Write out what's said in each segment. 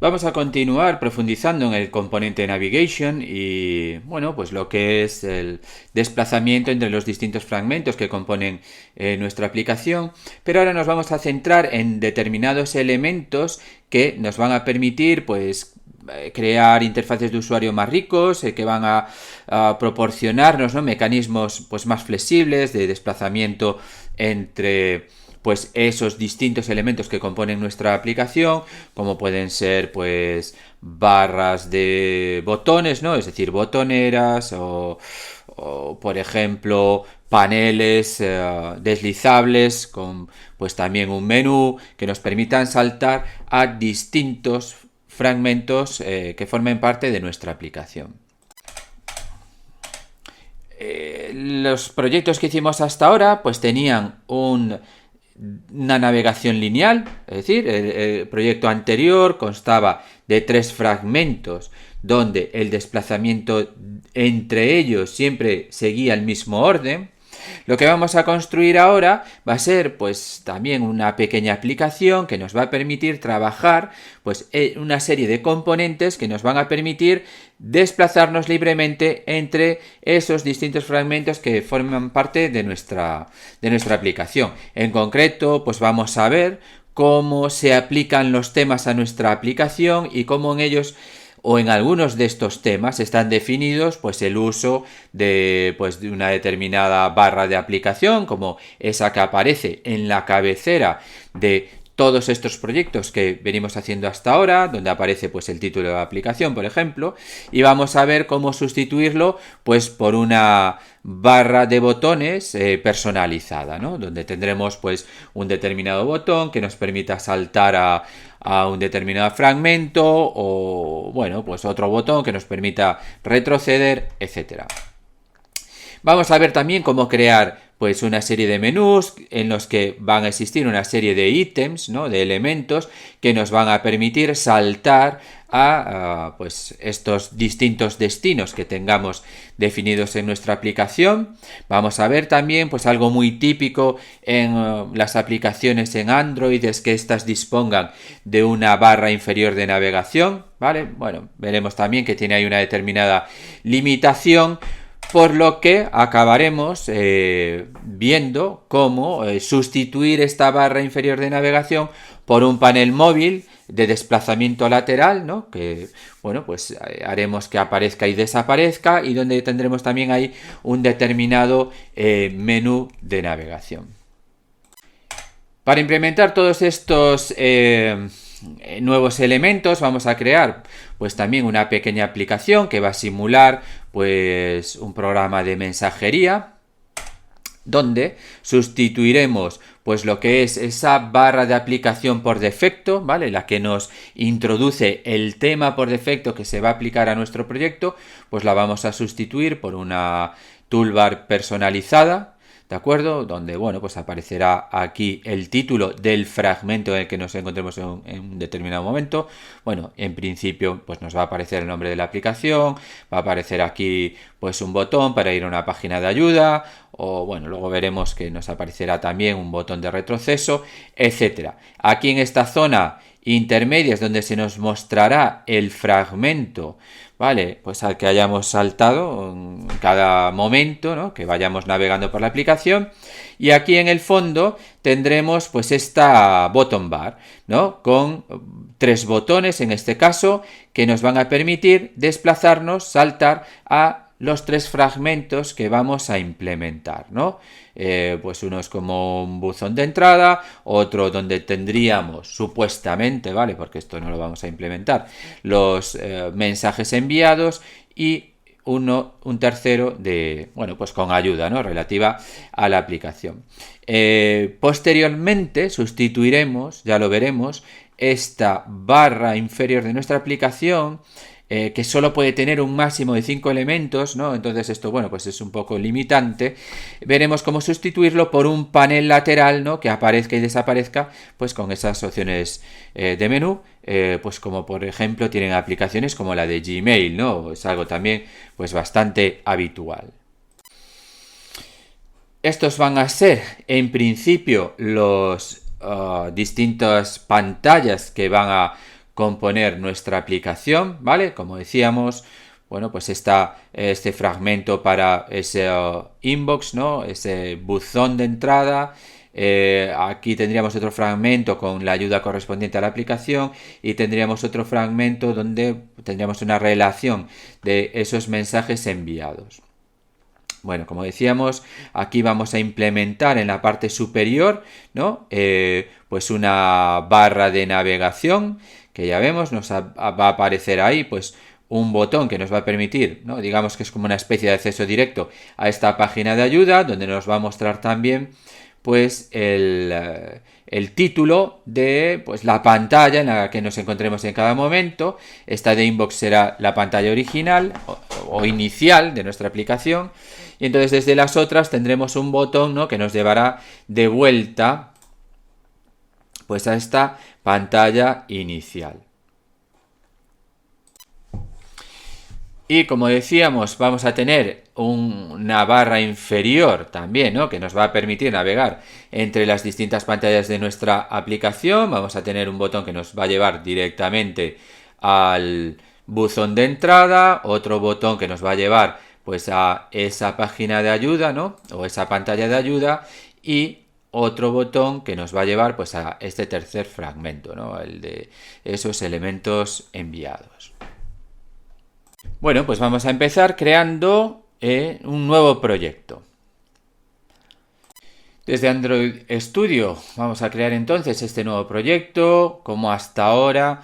Vamos a continuar profundizando en el componente Navigation y, bueno, pues lo que es el desplazamiento entre los distintos fragmentos que componen nuestra aplicación, pero ahora nos vamos a centrar en determinados elementos que nos van a permitir, pues, crear interfaces de usuario más ricos, que van a proporcionarnos, ¿no?, mecanismos pues más flexibles de desplazamiento entre pues esos distintos elementos que componen nuestra aplicación, como pueden ser pues barras de botones, ¿no? Es decir, botoneras o por ejemplo paneles deslizables con pues también un menú que nos permitan saltar a distintos fragmentos que formen parte de nuestra aplicación. Los proyectos que hicimos hasta ahora pues tenían una navegación lineal, es decir, el proyecto anterior constaba de 3 fragmentos donde el desplazamiento entre ellos siempre seguía el mismo orden. Lo que vamos a construir ahora va a ser pues también una pequeña aplicación que nos va a permitir trabajar pues en una serie de componentes que nos van a permitir desplazarnos libremente entre esos distintos fragmentos que forman parte de nuestra aplicación. En concreto, pues vamos a ver cómo se aplican los temas a nuestra aplicación y cómo en ellos o en algunos de estos temas están definidos pues el uso de una determinada barra de aplicación, como esa que aparece en la cabecera de todos estos proyectos que venimos haciendo hasta ahora, donde aparece pues el título de la aplicación, por ejemplo, y vamos a ver cómo sustituirlo pues por una barra de botones personalizada, ¿no? Donde tendremos pues un determinado botón que nos permita saltar a un determinado fragmento o bueno, pues otro botón que nos permita retroceder, etcétera. Vamos a ver también cómo crear pues una serie de menús en los que van a existir una serie de ítems, ¿no?, de elementos que nos van a permitir saltar a pues estos distintos destinos que tengamos definidos en nuestra aplicación. Vamos a ver también pues algo muy típico en las aplicaciones en Android, es que éstas dispongan de una barra inferior de navegación, ¿vale? Bueno, veremos también que tiene ahí una determinada limitación, por lo que acabaremos viendo cómo sustituir esta barra inferior de navegación por un panel móvil de desplazamiento lateral, ¿no?, que bueno, pues haremos que aparezca y desaparezca, y donde tendremos también ahí un determinado menú de navegación. Para implementar todos estos nuevos elementos vamos a crear pues también una pequeña aplicación que va a simular pues un programa de mensajería, donde sustituiremos pues lo que es esa barra de aplicación por defecto, ¿vale?, la que nos introduce el tema por defecto que se va a aplicar a nuestro proyecto, pues la vamos a sustituir por una toolbar personalizada, ¿de acuerdo? Donde, bueno, pues aparecerá aquí el título del fragmento en el que nos encontremos en un determinado momento. Bueno, en principio, pues nos va a aparecer el nombre de la aplicación, va a aparecer aquí, pues un botón para ir a una página de ayuda, o bueno, luego veremos que nos aparecerá también un botón de retroceso, etcétera. Aquí en esta zona intermedia es donde se nos mostrará el fragmento, ¿vale?, pues al que hayamos saltado en cada momento, ¿no?, que vayamos navegando por la aplicación. Y aquí en el fondo tendremos pues esta button bar, ¿no?, con 3 botones en este caso que nos van a permitir desplazarnos, saltar a los 3 fragmentos que vamos a implementar, ¿no? Pues uno es como un buzón de entrada, otro donde tendríamos supuestamente, ¿vale?, porque esto no lo vamos a implementar, los mensajes enviados, y un tercero de, bueno, pues con ayuda, ¿no?, relativa a la aplicación. Posteriormente sustituiremos, ya lo veremos, esta barra inferior de nuestra aplicación, que solo puede tener un máximo de 5 elementos, ¿no? Entonces esto, bueno, pues es un poco limitante. Veremos cómo sustituirlo por un panel lateral, ¿no?, que aparezca y desaparezca pues con esas opciones de menú, pues como por ejemplo tienen aplicaciones como la de Gmail, ¿no? Es algo también pues bastante habitual. Estos van a ser en principio los distintas pantallas que van a componer nuestra aplicación, ¿vale? Como decíamos, bueno, pues está este fragmento para ese inbox, ¿no? Ese buzón de entrada. Aquí tendríamos otro fragmento con la ayuda correspondiente a la aplicación y tendríamos otro fragmento donde tendríamos una relación de esos mensajes enviados. Bueno, como decíamos, aquí vamos a implementar en la parte superior, ¿no? Pues una barra de navegación que ya vemos, va a aparecer ahí, pues un botón que nos va a permitir, ¿no? Digamos que es como una especie de acceso directo a esta página de ayuda, donde nos va a mostrar también pues el título de pues, la pantalla en la que nos encontremos en cada momento. Esta de inbox será la pantalla original o inicial de nuestra aplicación. Y entonces desde las otras tendremos un botón, ¿no? Que nos llevará de vuelta pues a esta pantalla inicial. Y como decíamos, vamos a tener una barra inferior también, ¿no? Que nos va a permitir navegar entre las distintas pantallas de nuestra aplicación. Vamos a tener un botón que nos va a llevar directamente al buzón de entrada, otro botón que nos va a llevar pues a esa página de ayuda, ¿no? O esa pantalla de ayuda, y otro botón que nos va a llevar pues a este tercer fragmento, ¿no? El de esos elementos enviados. Bueno, pues vamos a empezar creando un nuevo proyecto. Desde Android Studio vamos a crear entonces este nuevo proyecto. Como hasta ahora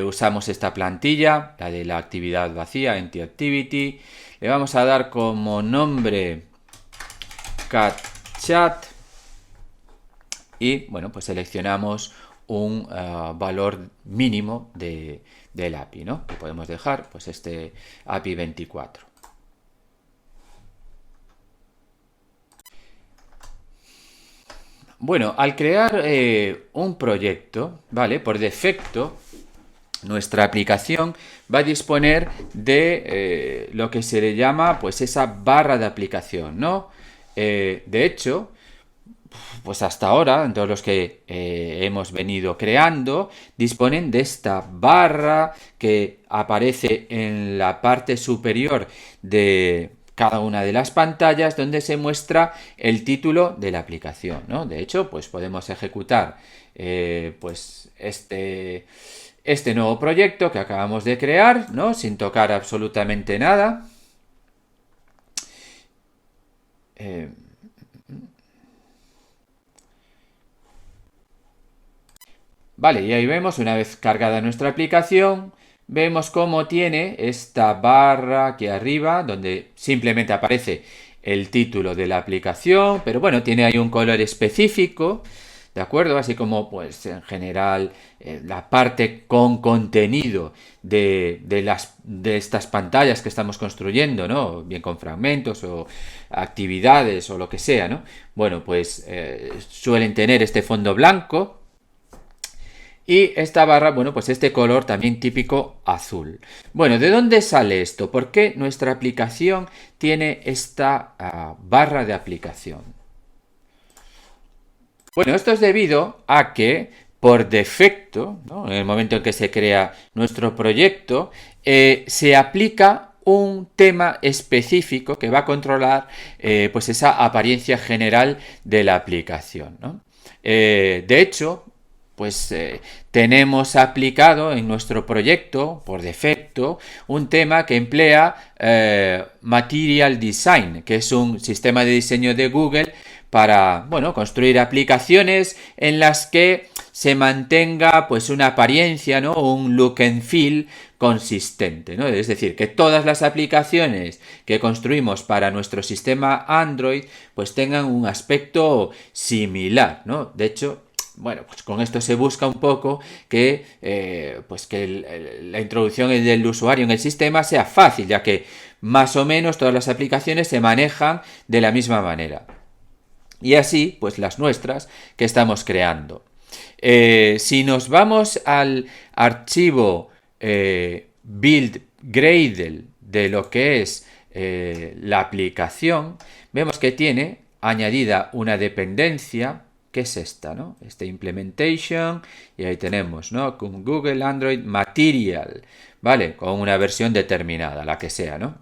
usamos esta plantilla, la de la actividad vacía, Empty Activity. Le vamos a dar como nombre CatChat y bueno, pues seleccionamos un valor mínimo del API, ¿no? Que podemos dejar pues este API 24. Bueno, al crear un proyecto, ¿vale? Por defecto, nuestra aplicación va a disponer de lo que se le llama pues esa barra de aplicación, ¿no? De hecho, pues hasta ahora, todos los que hemos venido creando, disponen de esta barra que aparece en la parte superior de cada una de las pantallas, donde se muestra el título de la aplicación, ¿no? De hecho, pues podemos ejecutar pues este nuevo proyecto que acabamos de crear, ¿no? Sin tocar absolutamente nada. Vale, y ahí vemos, una vez cargada nuestra aplicación, vemos cómo tiene esta barra aquí arriba, donde simplemente aparece el título de la aplicación, pero bueno, tiene ahí un color específico, ¿de acuerdo? Así como, pues, en general, la parte con contenido de estas pantallas que estamos construyendo, ¿no? Bien con fragmentos o actividades o lo que sea, ¿no? Bueno, pues suelen tener este fondo blanco. Y esta barra, bueno, pues este color también típico azul. Bueno, ¿de dónde sale esto? ¿Por qué nuestra aplicación tiene esta barra de aplicación? Bueno, esto es debido a que por defecto, ¿no? En el momento en que se crea nuestro proyecto, se aplica un tema específico que va a controlar pues esa apariencia general de la aplicación, ¿no? De hecho, pues tenemos aplicado en nuestro proyecto, por defecto, un tema que emplea Material Design, que es un sistema de diseño de Google para, bueno, construir aplicaciones en las que se mantenga pues una apariencia, ¿no? Un look and feel consistente, ¿no? Es decir, que todas las aplicaciones que construimos para nuestro sistema Android pues tengan un aspecto similar, ¿no? De hecho, bueno, pues con esto se busca un poco que, pues que la introducción del usuario en el sistema sea fácil, ya que más o menos todas las aplicaciones se manejan de la misma manera. Y así, pues las nuestras que estamos creando. Si nos vamos al archivo build Gradle de lo que es la aplicación, vemos que tiene añadida una dependencia que es esta, ¿no? Este implementation, y ahí tenemos, ¿no? Con Google Android Material, ¿vale? Con una versión determinada, la que sea, ¿no?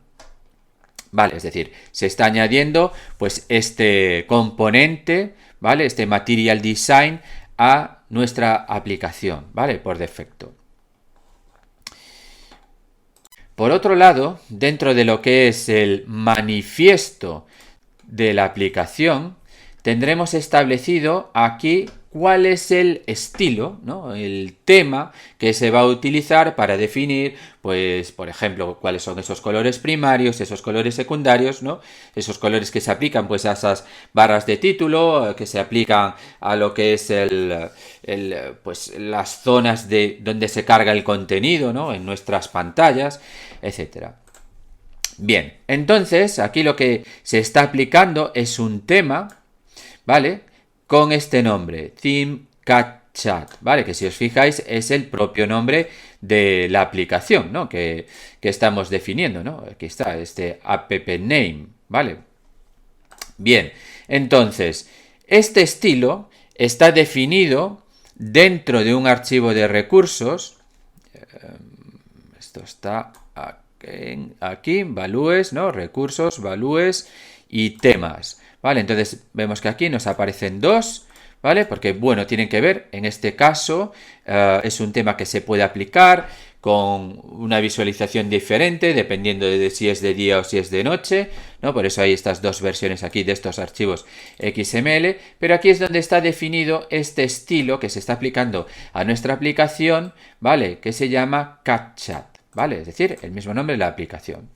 Vale, es decir, se está añadiendo pues este componente, ¿vale? Este Material Design a nuestra aplicación, ¿vale? Por defecto. Por otro lado, dentro de lo que es el manifiesto de la aplicación, tendremos establecido aquí cuál es el estilo, ¿no? El tema que se va a utilizar para definir, pues, por ejemplo, cuáles son esos colores primarios, esos colores secundarios, ¿no? Esos colores que se aplican, pues, a esas barras de título, que se aplican a lo que es pues, las zonas de donde se carga el contenido, ¿no? En nuestras pantallas, etcétera. Bien, entonces aquí lo que se está aplicando es un tema, ¿vale? Con este nombre, Theme Cat Chat, ¿vale? Que si os fijáis es el propio nombre de la aplicación, ¿no? Que estamos definiendo, ¿no? Aquí está, este app name, ¿vale? Bien, entonces, este estilo está definido dentro de un archivo de recursos. Esto está aquí, values, ¿no? Recursos, values y temas, ¿vale? Entonces vemos que aquí nos aparecen dos, ¿vale? Porque, bueno, tienen que ver, en este caso, es un tema que se puede aplicar con una visualización diferente, dependiendo de si es de día o si es de noche, ¿no? Por eso hay estas dos versiones aquí de estos archivos XML, pero aquí es donde está definido este estilo que se está aplicando a nuestra aplicación, ¿vale? Que se llama CatChat, ¿vale? Es decir, el mismo nombre de la aplicación.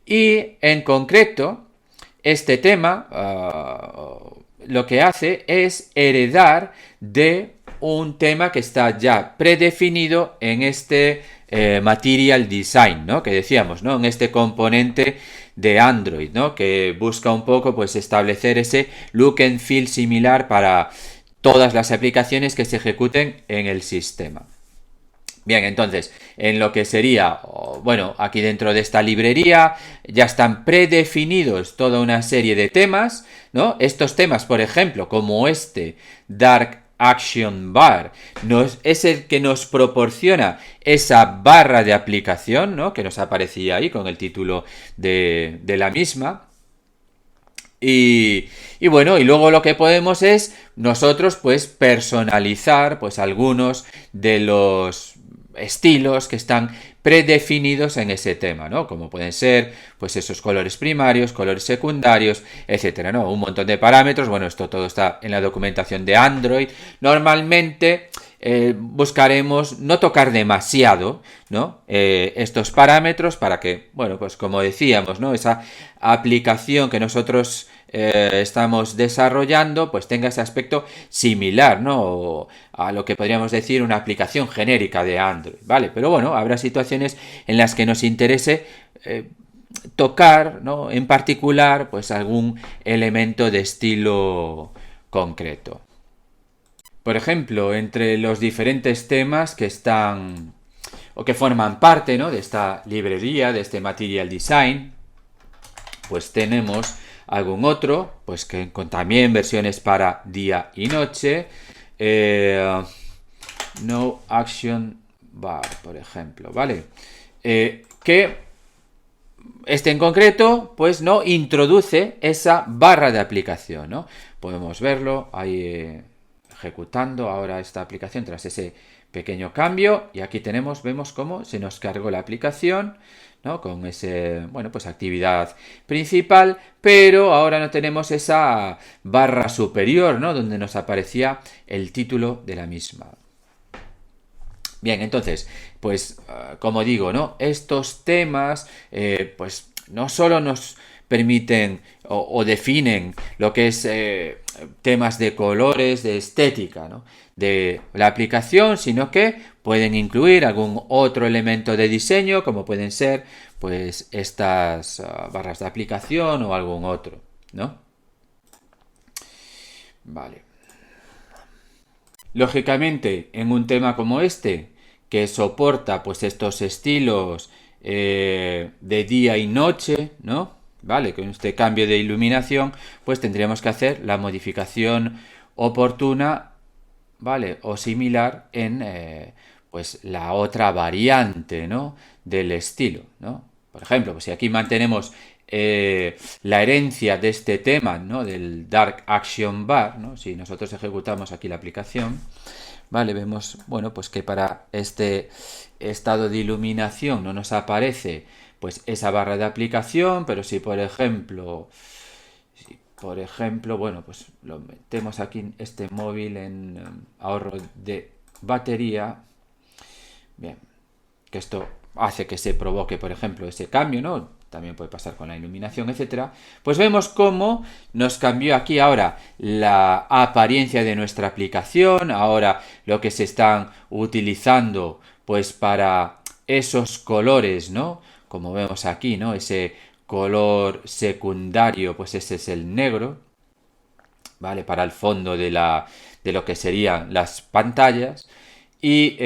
Y en concreto, este tema lo que hace es heredar de un tema que está ya predefinido en este Material Design, ¿no? Que decíamos, ¿no? En este componente de Android, ¿no? Que busca un poco, pues, establecer ese look and feel similar para todas las aplicaciones que se ejecuten en el sistema. Bien, entonces, en lo que sería, bueno, aquí dentro de esta librería ya están predefinidos toda una serie de temas, ¿no? Estos temas, por ejemplo, como este Dark Action Bar, es el que nos proporciona esa barra de aplicación, ¿no? Que nos aparecía ahí con el título de la misma. Y bueno, y luego lo que podemos es nosotros, pues, personalizar, pues, algunos de los estilos que están predefinidos en ese tema, ¿no? Como pueden ser, pues, esos colores primarios, colores secundarios, etcétera, ¿no? Un montón de parámetros. Bueno, esto todo está en la documentación de Android. Normalmente buscaremos no tocar demasiado, ¿no? Estos parámetros para que, bueno, pues como decíamos, ¿no? Esa aplicación que nosotros estamos desarrollando, pues tenga ese aspecto similar, ¿no? A lo que podríamos decir una aplicación genérica de Android, ¿vale? Pero bueno, habrá situaciones en las que nos interese tocar, ¿no? En particular, pues algún elemento de estilo concreto. Por ejemplo, entre los diferentes temas que están o que forman parte, ¿no? De esta librería, de este Material Design, pues tenemos algún otro, pues que con también versiones para día y noche. No Action Bar, por ejemplo, ¿vale? Que este en concreto, pues no introduce esa barra de aplicación, ¿no? Podemos verlo ahí ejecutando ahora esta aplicación tras ese pequeño cambio, y aquí vemos cómo se nos cargó la aplicación, ¿no? Con ese, bueno, pues actividad principal, pero ahora no tenemos esa barra superior, ¿no? Donde nos aparecía el título de la misma. Bien, entonces, pues como digo, ¿no? Estos temas, pues no solo nos permiten o definen lo que es temas de colores, de estética, ¿no? De la aplicación, sino que pueden incluir algún otro elemento de diseño, como pueden ser, pues, estas barras de aplicación o algún otro, ¿no? Vale. Lógicamente, en un tema como este, que soporta, pues, estos estilos de día y noche, ¿no? Vale, con este cambio de iluminación, pues tendríamos que hacer la modificación oportuna, ¿vale? O similar en pues la otra variante, ¿no? Del estilo, ¿no? Por ejemplo, pues si aquí mantenemos la herencia de este tema, ¿no? Del Dark Action Bar, ¿no? Si nosotros ejecutamos aquí la aplicación, ¿vale? Vemos, bueno, pues que para este estado de iluminación no nos aparece pues esa barra de aplicación, pero si por ejemplo, bueno, pues lo metemos aquí en este móvil en ahorro de batería, bien, que esto hace que se provoque, por ejemplo, ese cambio, ¿no? También puede pasar con la iluminación, etcétera. Pues vemos cómo nos cambió aquí ahora la apariencia de nuestra aplicación, ahora lo que se están utilizando pues para esos colores, ¿no? Como vemos aquí, ¿no? Ese color secundario, pues ese es el negro, ¿vale? Para el fondo de lo que serían las pantallas. Y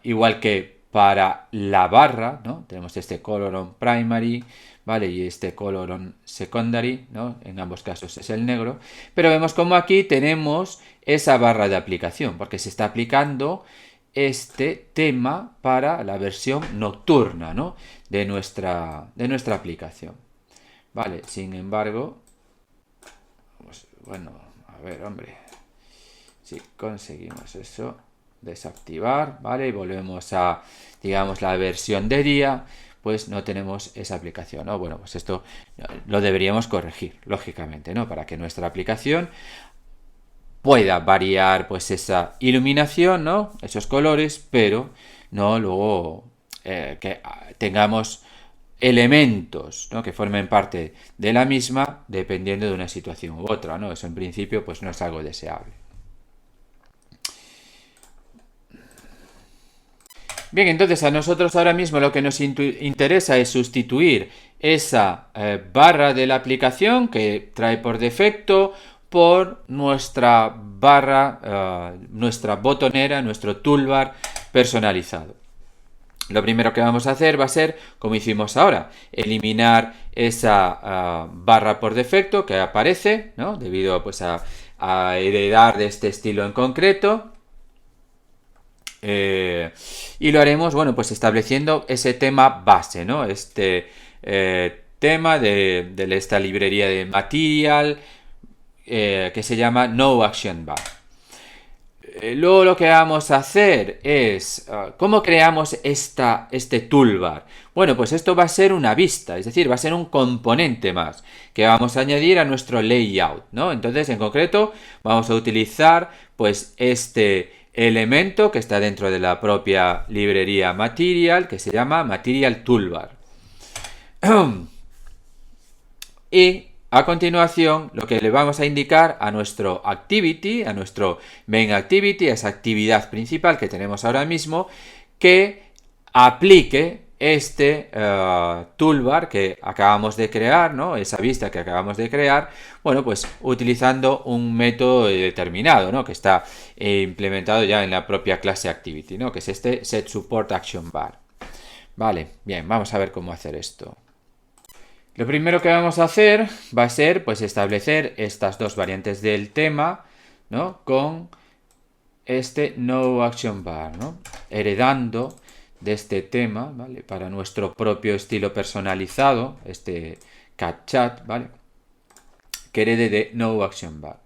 igual que para la barra, ¿no? Tenemos este color on primary, ¿vale? Y este color on secondary, ¿no? En ambos casos es el negro. Pero vemos como aquí tenemos esa barra de aplicación, porque se está aplicando este tema para la versión nocturna, ¿no? de nuestra aplicación. Vale, sin embargo, pues, bueno, a ver, hombre, si conseguimos eso, desactivar, ¿vale? Y volvemos a, digamos, la versión de día, pues no tenemos esa aplicación, ¿no? Bueno, pues esto lo deberíamos corregir, lógicamente, ¿no? Para que nuestra aplicación pueda variar, pues, esa iluminación, ¿no? Esos colores, pero no luego que tengamos elementos, ¿no? que formen parte de la misma dependiendo de una situación u otra, ¿no? Eso en principio pues no es algo deseable. Bien, entonces a nosotros ahora mismo lo que nos interesa es sustituir esa barra de la aplicación que trae por defecto por nuestra barra, nuestra botonera, nuestro toolbar personalizado. Lo primero que vamos a hacer va a ser, como hicimos ahora, eliminar esa barra por defecto que aparece, ¿no? Debido pues, a heredar de este estilo en concreto. Y lo haremos, bueno, pues estableciendo ese tema base, ¿no? Este tema de esta librería de Material que se llama No Action Bar. Luego lo que vamos a hacer es, ¿cómo creamos este toolbar? Bueno, pues esto va a ser una vista, es decir, va a ser un componente más que vamos a añadir a nuestro layout, ¿no? Entonces, en concreto, vamos a utilizar pues este elemento que está dentro de la propia librería Material, que se llama Material Toolbar. Y a continuación, lo que le vamos a indicar a nuestro activity, a nuestro main activity, a esa actividad principal que tenemos ahora mismo, que aplique este toolbar que acabamos de crear, ¿no? Esa vista que acabamos de crear, bueno, pues utilizando un método determinado, ¿no? Que está implementado ya en la propia clase activity, ¿no? Que es este setSupportActionBar. Vale, bien, vamos a ver cómo hacer esto. Lo primero que vamos a hacer va a ser pues establecer estas dos variantes del tema, ¿no? Con este NoActionBar, ¿no? Heredando de este tema, ¿vale? Para nuestro propio estilo personalizado, este CatChat, ¿vale? Que herede de NoActionBar.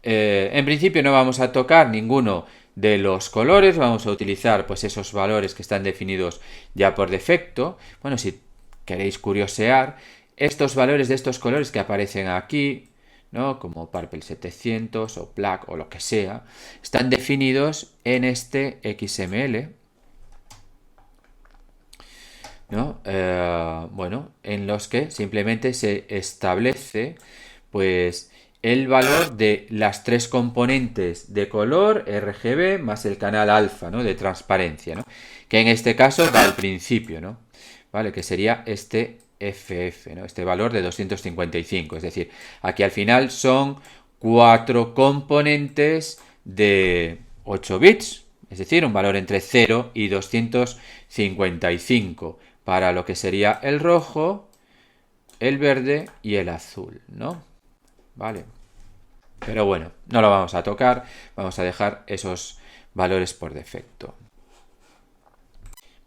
En principio no vamos a tocar ninguno de los colores, vamos a utilizar pues esos valores que están definidos ya por defecto. Bueno, si queréis curiosear, estos valores de estos colores que aparecen aquí, ¿no? Como Purple 700 o Black o lo que sea, están definidos en este XML, ¿no? Bueno, en los que simplemente se establece pues el valor de las tres componentes de color RGB más el canal alfa, ¿no? De transparencia, ¿no? Que en este caso va al principio, ¿no? ¿Vale? Que sería este FF, ¿no? Este valor de 255. Es decir, aquí al final son 4 componentes de 8 bits, es decir, un valor entre 0 y 255 para lo que sería el rojo, el verde y el azul, ¿no? Vale. Pero bueno, no lo vamos a tocar, vamos a dejar esos valores por defecto.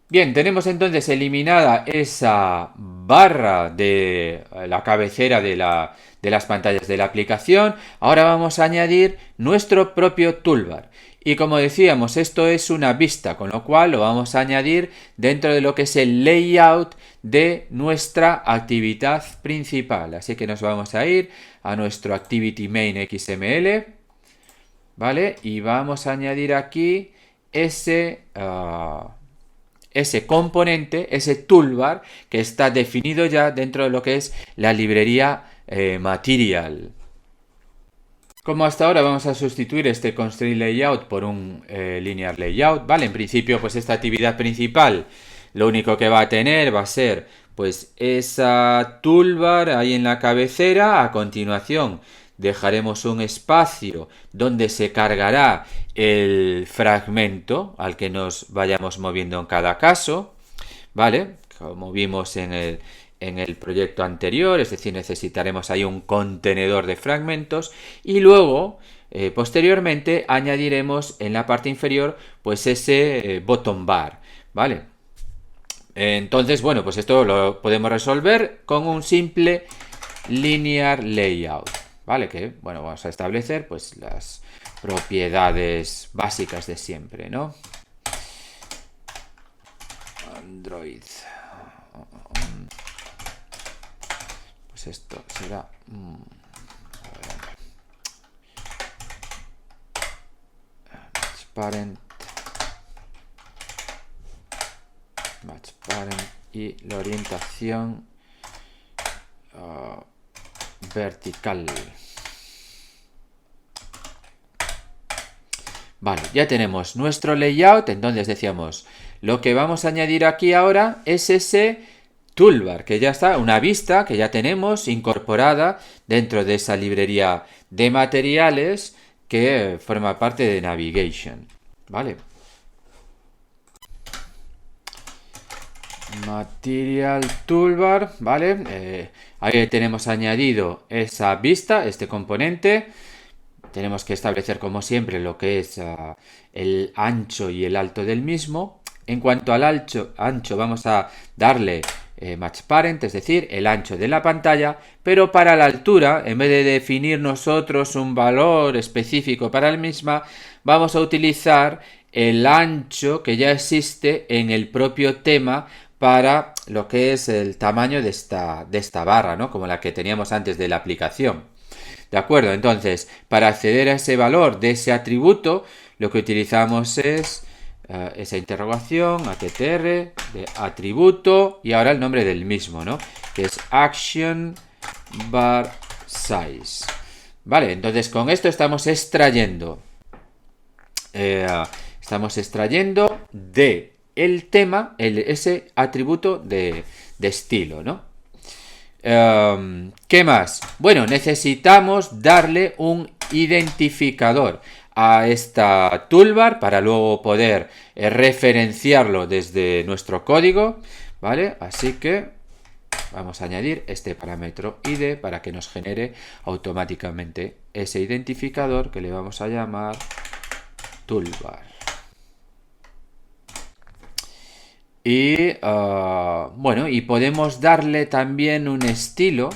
Bien, tenemos entonces eliminada esa barra de la cabecera de las pantallas de la aplicación. Ahora vamos a añadir nuestro propio toolbar. Y como decíamos, esto es una vista, con lo cual lo vamos a añadir dentro de lo que es el layout de nuestra actividad principal. Así que nos vamos a ir a nuestro Activity Main XML, ¿vale? Y vamos a añadir aquí ese componente, ese toolbar que está definido ya dentro de lo que es la librería Material. Como hasta ahora vamos a sustituir este constraint layout por un linear layout, ¿vale? En principio, pues esta actividad principal lo único que va a tener va a ser pues esa toolbar ahí en la cabecera. A continuación dejaremos un espacio donde se cargará el fragmento al que nos vayamos moviendo en cada caso, ¿vale? Como vimos en el proyecto anterior, es decir, necesitaremos ahí un contenedor de fragmentos y luego, posteriormente, añadiremos en la parte inferior pues ese bottom bar, ¿vale? Entonces, bueno, pues esto lo podemos resolver con un simple linear layout, ¿vale? Que, bueno, vamos a establecer pues las propiedades básicas de siempre, ¿no? Android. Pues esto será... Parent. Match parent y la orientación vertical. Vale, ya tenemos nuestro layout. Entonces decíamos, lo que vamos a añadir aquí ahora es ese toolbar, que ya está, una vista que ya tenemos incorporada dentro de esa librería de materiales que forma parte de Navigation, ¿vale? Material Toolbar, ¿vale? Ahí tenemos añadido esa vista, este componente. Tenemos que establecer, como siempre, lo que es el ancho y el alto del mismo. En cuanto al ancho vamos a darle match parent, es decir, el ancho de la pantalla, pero para la altura, en vez de definir nosotros un valor específico para la misma, vamos a utilizar el ancho que ya existe en el propio tema para lo que es el tamaño de esta barra, ¿no? Como la que teníamos antes de la aplicación. ¿De acuerdo? Entonces, para acceder a ese valor de ese atributo, lo que utilizamos es esa interrogación, attr, de atributo, y ahora el nombre del mismo, ¿no? Que es action bar size. Vale, entonces con esto estamos extrayendo de el tema ese atributo de estilo, ¿no? ¿Qué más? Bueno, necesitamos darle un identificador a esta toolbar para luego poder referenciarlo desde nuestro código, ¿vale? Así que vamos a añadir este parámetro id para que nos genere automáticamente ese identificador que le vamos a llamar toolbar. Y bueno, y podemos darle también un estilo,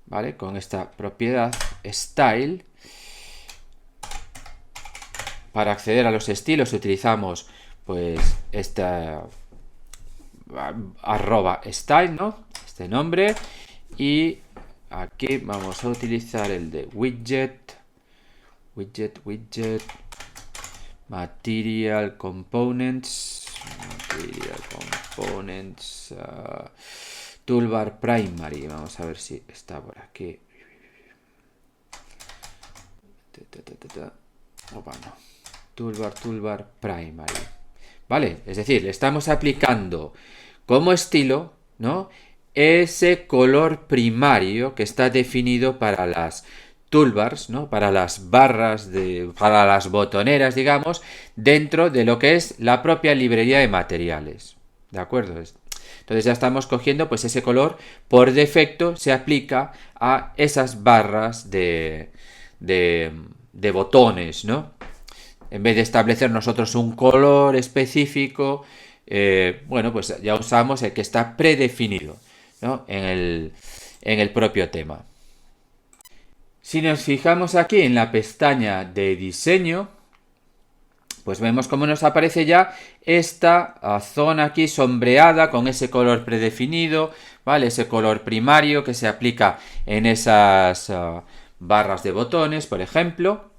¿vale? Con esta propiedad style. Para acceder a los estilos utilizamos pues esta @style, ¿no? Este nombre. Y aquí vamos a utilizar el de widget, material components, toolbar primary. Vamos a ver si está por aquí. Opa, no. Toolbar primary. Vale, es decir, le estamos aplicando como estilo, ¿no? Ese color primario que está definido para las toolbars, ¿no? Para las barras, para las botoneras, digamos, dentro de lo que es la propia librería de materiales. ¿De acuerdo? Entonces ya estamos cogiendo pues ese color por defecto se aplica a esas barras de botones, ¿no? En vez de establecer nosotros un color específico, bueno, pues ya usamos el que está predefinido, ¿no? en el propio tema. Si nos fijamos aquí en la pestaña de diseño, pues vemos cómo nos aparece ya esta zona aquí sombreada con ese color predefinido, ¿vale? Ese color primario que se aplica en esas barras de botones, por ejemplo,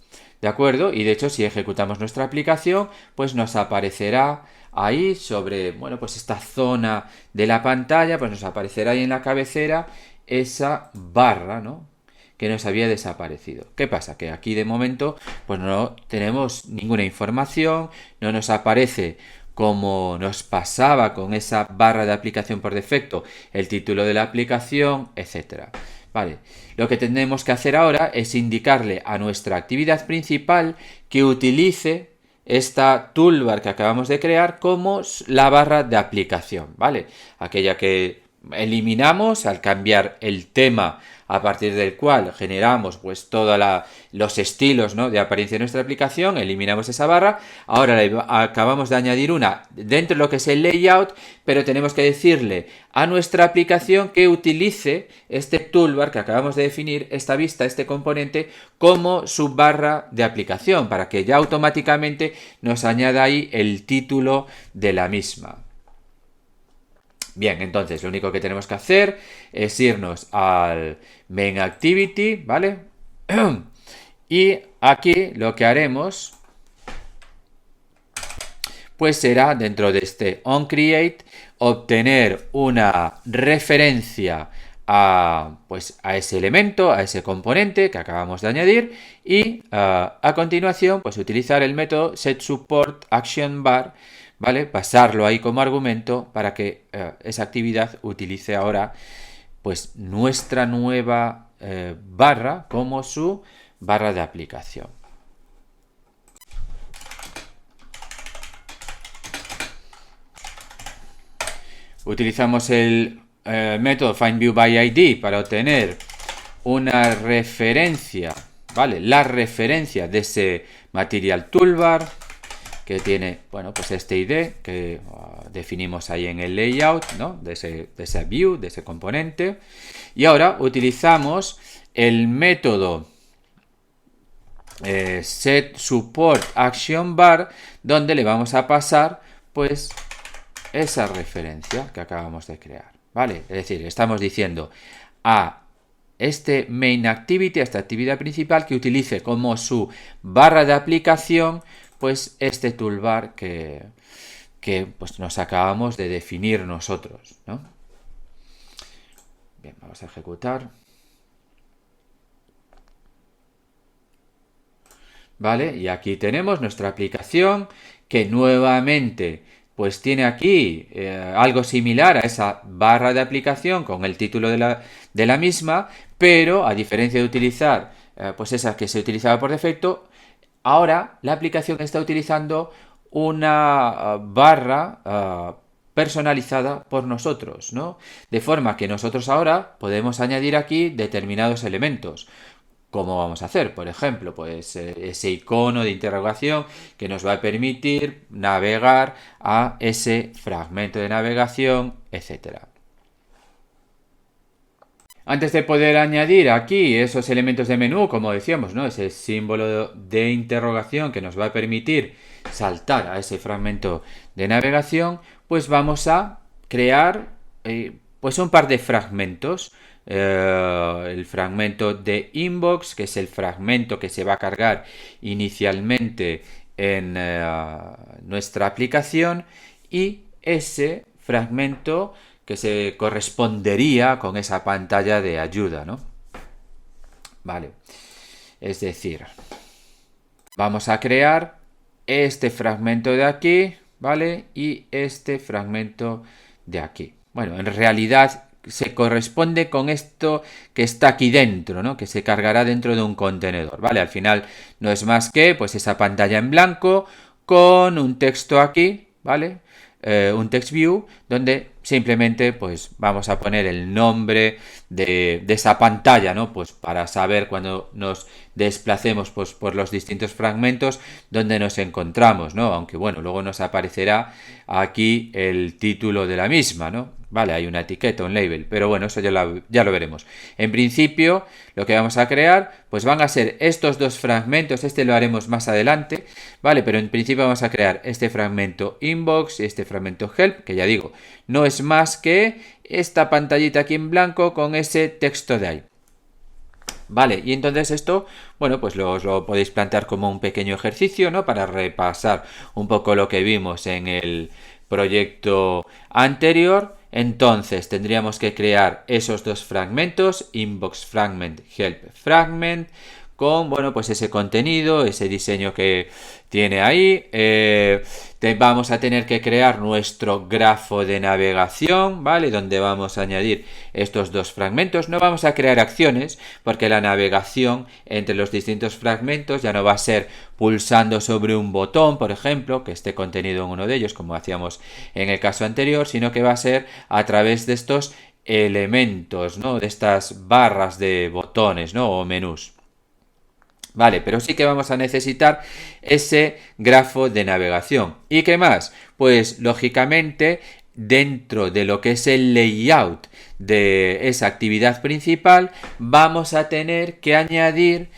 ¿de acuerdo? Y de hecho, si ejecutamos nuestra aplicación, pues nos aparecerá ahí sobre, bueno, pues esta zona de la pantalla, pues nos aparecerá ahí en la cabecera esa barra, ¿no? Que nos había desaparecido. ¿Qué pasa? Que aquí de momento pues no tenemos ninguna información, no nos aparece como nos pasaba con esa barra de aplicación por defecto, el título de la aplicación, etcétera. Vale, lo que tenemos que hacer ahora es indicarle a nuestra actividad principal que utilice esta toolbar que acabamos de crear como la barra de aplicación, ¿vale? Aquella que eliminamos al cambiar el tema a partir del cual generamos pues todos los estilos, ¿no?, de apariencia de nuestra aplicación, eliminamos esa barra. Ahora le acabamos de añadir una dentro de lo que es el layout, pero tenemos que decirle a nuestra aplicación que utilice este toolbar que acabamos de definir, esta vista, este componente, como su barra de aplicación, para que ya automáticamente nos añada ahí el título de la misma. Bien, entonces lo único que tenemos que hacer es irnos al main activity, ¿vale? Y aquí lo que haremos pues será dentro de este onCreate obtener una referencia a ese elemento, a ese componente que acabamos de añadir y a continuación pues utilizar el método setSupportActionBar, ¿vale? Pasarlo ahí como argumento para que esa actividad utilice ahora pues nuestra nueva barra como su barra de aplicación. Utilizamos el método findViewById para obtener una referencia, ¿vale? La referencia de ese Material Toolbar que tiene, bueno, pues este ID que definimos ahí en el layout, ¿no?, de esa view, de ese componente. Y ahora utilizamos el método setSupportActionBar, donde le vamos a pasar pues esa referencia que acabamos de crear, ¿vale? Es decir, estamos diciendo a este main activity, a esta actividad principal, que utilice como su barra de aplicación pues este toolbar que pues nos acabamos de definir nosotros, ¿no? Bien, vamos a ejecutar. ¿Vale? Y aquí tenemos nuestra aplicación que nuevamente pues tiene aquí algo similar a esa barra de aplicación con el título de la misma, pero a diferencia de utilizar pues esa que se utilizaba por defecto, ahora la aplicación está utilizando una barra personalizada por nosotros, ¿no? De forma que nosotros ahora podemos añadir aquí determinados elementos. ¿Cómo vamos a hacer? Por ejemplo, pues ese icono de interrogación que nos va a permitir navegar a ese fragmento de navegación, etcétera. Antes de poder añadir aquí esos elementos de menú, como decíamos, ¿no?, ese símbolo de interrogación que nos va a permitir saltar a ese fragmento de navegación, pues vamos a crear pues un par de fragmentos. El fragmento de inbox, que es el fragmento que se va a cargar inicialmente en nuestra aplicación, y ese fragmento que se correspondería con esa pantalla de ayuda, ¿no? Vale, es decir, vamos a crear este fragmento de aquí, ¿vale? Y este fragmento de aquí. Bueno, en realidad se corresponde con esto que está aquí dentro, ¿no?, que se cargará dentro de un contenedor, ¿vale? Al final no es más que pues esa pantalla en blanco con un texto aquí, ¿vale? un text view donde simplemente pues vamos a poner el nombre de esa pantalla, ¿no? Pues para saber cuando nos desplacemos pues, por los distintos fragmentos donde nos encontramos, ¿no? Aunque bueno, luego nos aparecerá aquí el título de la misma, ¿no? Vale, hay una etiqueta, un label, pero bueno, eso ya lo veremos. En principio, lo que vamos a crear, pues van a ser estos dos fragmentos, este lo haremos más adelante, vale, pero en principio vamos a crear este fragmento inbox y este fragmento help, que ya digo, no es más que esta pantallita aquí en blanco con ese texto de ahí. Vale, y entonces esto, bueno, pues os lo podéis plantear como un pequeño ejercicio, ¿no? Para repasar un poco lo que vimos en el proyecto anterior. Entonces tendríamos que crear esos dos fragmentos, inbox fragment, help fragment, con, bueno, pues ese contenido, ese diseño que tiene ahí. Vamos a tener que crear nuestro grafo de navegación, ¿vale? Donde vamos a añadir estos dos fragmentos. No vamos a crear acciones porque la navegación entre los distintos fragmentos ya no va a ser pulsando sobre un botón, por ejemplo, que esté contenido en uno de ellos, como hacíamos en el caso anterior, sino que va a ser a través de estos elementos, ¿no? De estas barras de botones, ¿no? O menús. Vale, pero sí que vamos a necesitar ese grafo de navegación. ¿Y qué más? Pues lógicamente dentro de lo que es el layout de esa actividad principal vamos a tener que añadir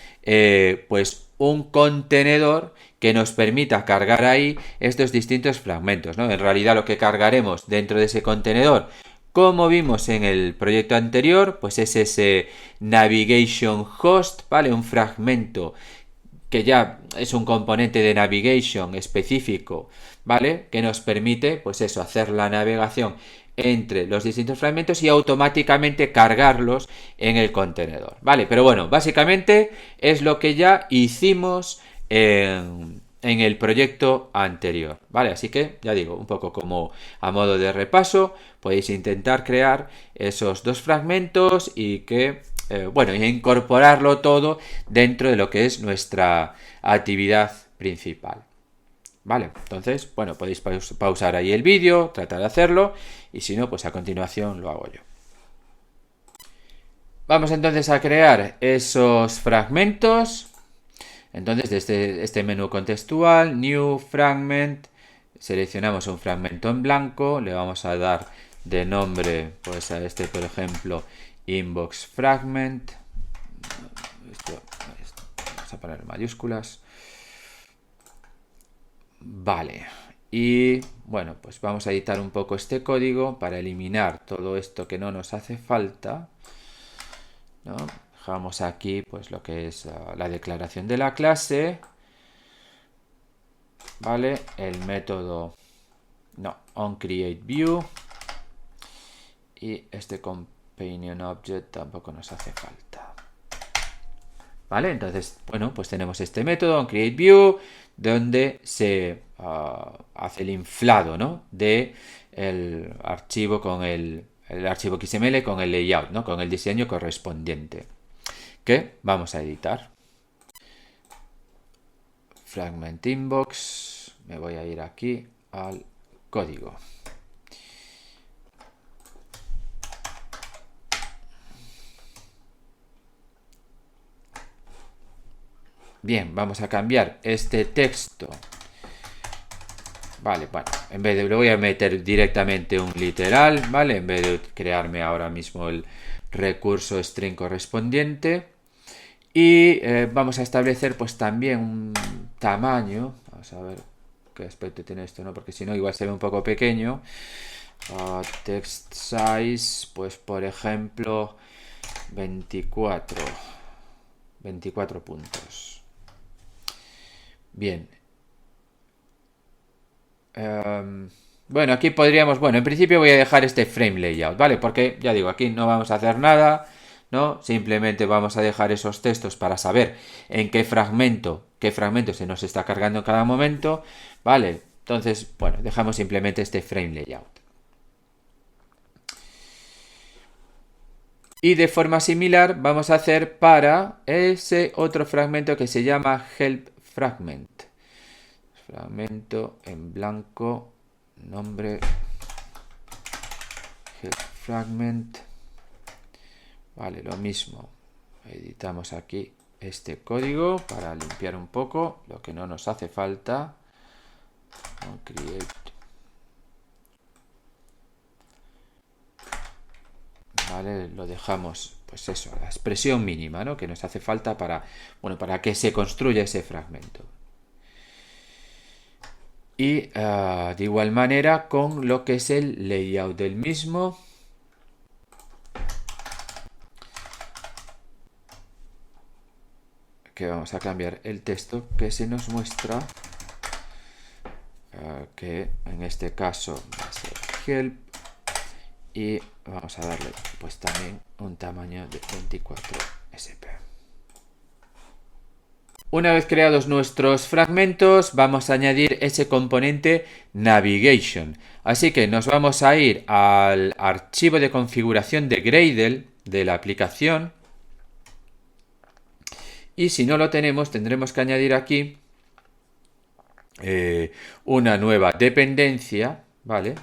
pues un contenedor que nos permita cargar ahí estos distintos fragmentos, ¿no? En realidad lo que cargaremos dentro de ese contenedor, como vimos en el proyecto anterior, pues es ese navigation host, ¿vale? Un fragmento que ya es un componente de navigation específico, ¿vale? Que nos permite, pues eso, hacer la navegación entre los distintos fragmentos y automáticamente cargarlos en el contenedor, ¿vale? Pero bueno, básicamente es lo que ya hicimos en el proyecto anterior, ¿vale? Así que, ya digo, un poco como a modo de repaso, podéis intentar crear esos dos fragmentos y que, bueno, y incorporarlo todo dentro de lo que es nuestra actividad principal. Vale, entonces, bueno, podéis pausar ahí el vídeo, tratar de hacerlo, y si no, pues a continuación lo hago yo. Vamos entonces a crear esos fragmentos. Entonces, desde este menú contextual, New Fragment, seleccionamos un fragmento en blanco, le vamos a dar de nombre, pues a este, por ejemplo, Inbox Fragment. Vamos a poner mayúsculas. Vale, y bueno, pues vamos a editar un poco este código para eliminar todo esto que no nos hace falta, ¿no? Dejamos aquí pues lo que es la declaración de la clase, ¿vale? El método, no, onCreateView, y este companion object tampoco nos hace falta. ¿Vale? Entonces, bueno, pues tenemos este método onCreateView donde se hace el inflado, ¿no? De el archivo con el archivo XML con el layout, ¿no? Con el diseño correspondiente que vamos a editar. Fragment inbox, me voy a ir aquí al código. Bien, vamos a cambiar este texto. Vale, bueno, en vez de, le voy a meter directamente un literal, ¿vale? En vez de crearme ahora mismo el recurso string correspondiente. Y vamos a establecer pues también un tamaño. Vamos a ver qué aspecto tiene esto, ¿no? Porque si no igual se ve un poco pequeño. Text size, pues por ejemplo 24 puntos. Bien. Bueno, aquí podríamos, bueno, en principio voy a dejar este frame layout, ¿vale? Porque ya digo, aquí no vamos a hacer nada, ¿no? Simplemente vamos a dejar esos textos para saber en qué fragmento se nos está cargando en cada momento, ¿vale? Entonces, bueno, dejamos simplemente este frame layout. Y de forma similar vamos a hacer para ese otro fragmento que se llama help fragment. Fragmento en blanco, nombre help fragment. Vale, lo mismo. Editamos aquí este código para limpiar un poco lo que no nos hace falta. Create. Vale, lo dejamos, pues eso, la expresión mínima, ¿no? Que nos hace falta para, bueno, para que se construya ese fragmento. Y de igual manera con lo que es el layout del mismo. Que vamos a cambiar el texto que se nos muestra, que en este caso va a ser help, y vamos a darle pues también un tamaño de 24 sp. Una vez creados nuestros fragmentos, vamos a añadir ese componente navigation. Así que nos vamos a ir al archivo de configuración de Gradle de la aplicación. Y si no lo tenemos, tendremos que añadir aquí una nueva dependencia, ¿vale?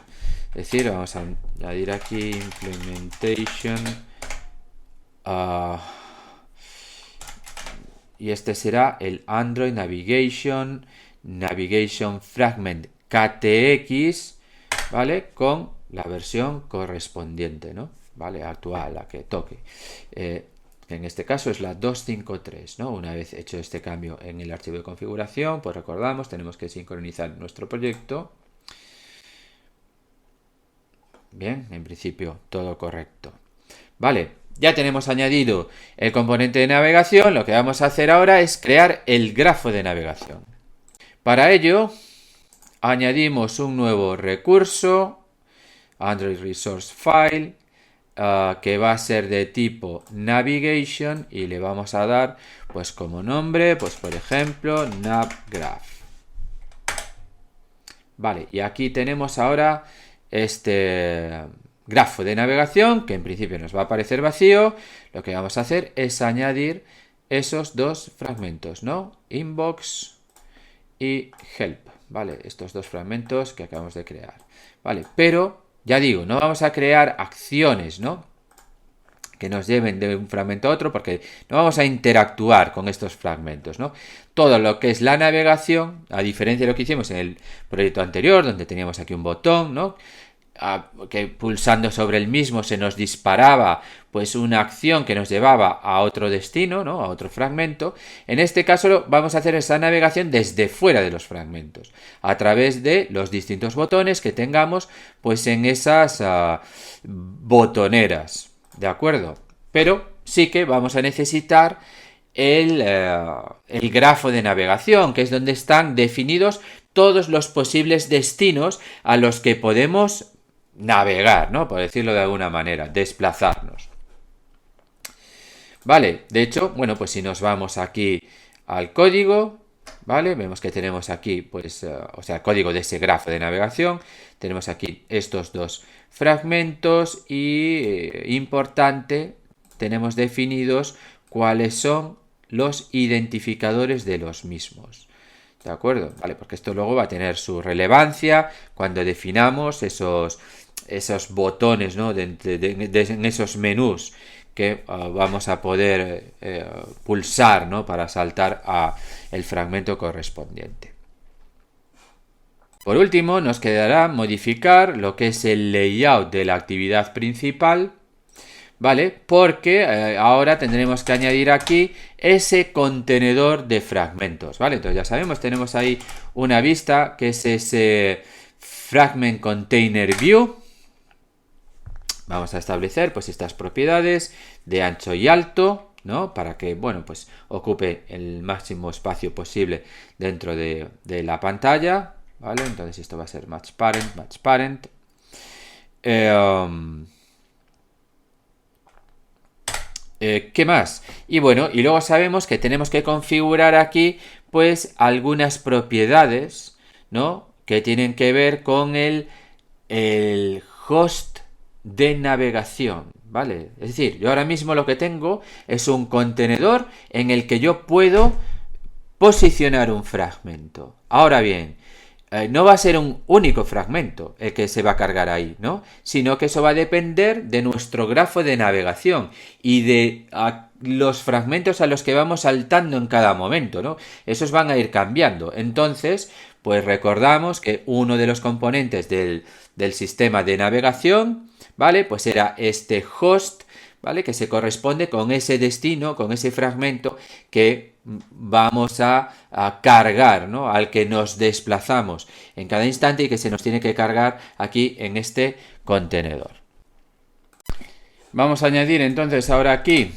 Es decir, vamos a añadir aquí implementation y este será el Android Navigation Fragment KTX, ¿vale? Con la versión correspondiente, ¿no? ¿Vale? Actual, la que toque. En este caso es la 253, ¿no? Una vez hecho este cambio en el archivo de configuración, pues recordamos, tenemos que sincronizar nuestro proyecto. Bien, en principio todo correcto. Vale, ya tenemos añadido el componente de navegación. Lo que vamos a hacer ahora es crear el grafo de navegación. Para ello, añadimos un nuevo recurso, Android Resource File, que va a ser de tipo navigation y le vamos a dar pues como nombre, pues por ejemplo navgraph. Vale, y aquí tenemos ahora este grafo de navegación que en principio nos va a aparecer vacío. Lo que vamos a hacer es añadir esos dos fragmentos, ¿no? Inbox y help, ¿vale? Estos dos fragmentos que acabamos de crear, ¿vale? Pero ya digo, no vamos a crear acciones, ¿no? Que nos lleven de un fragmento a otro, porque no vamos a interactuar con estos fragmentos, ¿no? Todo lo que es la navegación, a diferencia de lo que hicimos en el proyecto anterior, donde teníamos aquí un botón, ¿no? Que pulsando sobre el mismo se nos disparaba pues una acción que nos llevaba a otro destino, ¿no? A otro fragmento. En este caso vamos a hacer esa navegación desde fuera de los fragmentos, a través de los distintos botones que tengamos pues en esas botoneras, ¿de acuerdo? Pero sí que vamos a necesitar el grafo de navegación, que es donde están definidos todos los posibles destinos a los que podemos navegar, ¿no? Por decirlo de alguna manera, desplazarnos. Vale, de hecho, bueno, pues si nos vamos aquí al código, ¿vale? Vemos que tenemos aquí, pues, o sea, el código de ese grafo de navegación. Tenemos aquí estos dos fragmentos y, importante, tenemos definidos cuáles son los identificadores de los mismos. ¿De acuerdo? Vale, porque esto luego va a tener su relevancia cuando definamos esos botones, ¿no? En esos menús que vamos a poder pulsar, ¿no? Para saltar a el fragmento correspondiente. Por último, nos quedará modificar lo que es el layout de la actividad principal, ¿vale? Porque ahora tendremos que añadir aquí ese contenedor de fragmentos, ¿vale? Entonces ya sabemos, tenemos ahí una vista que es ese Fragment Container View. Vamos a establecer pues estas propiedades de ancho y alto, ¿no? Para que, bueno, pues ocupe el máximo espacio posible dentro de la pantalla, ¿vale? Entonces esto va a ser match parent. ¿Qué más? Y bueno, y luego sabemos que tenemos que configurar aquí pues algunas propiedades, ¿no? Que tienen que ver con el host de navegación, ¿vale? Es decir, yo ahora mismo lo que tengo es un contenedor en el que yo puedo posicionar un fragmento. Ahora bien, no va a ser un único fragmento el que se va a cargar ahí, ¿no? Sino que eso va a depender de nuestro grafo de navegación y de los fragmentos a los que vamos saltando en cada momento, ¿no? Esos van a ir cambiando. Entonces, pues recordamos que uno de los componentes del sistema de navegación, ¿vale? Pues era este host, ¿vale? Que se corresponde con ese destino, con ese fragmento que vamos a cargar, ¿no? Al que nos desplazamos en cada instante y que se nos tiene que cargar aquí en este contenedor. Vamos a añadir entonces ahora aquí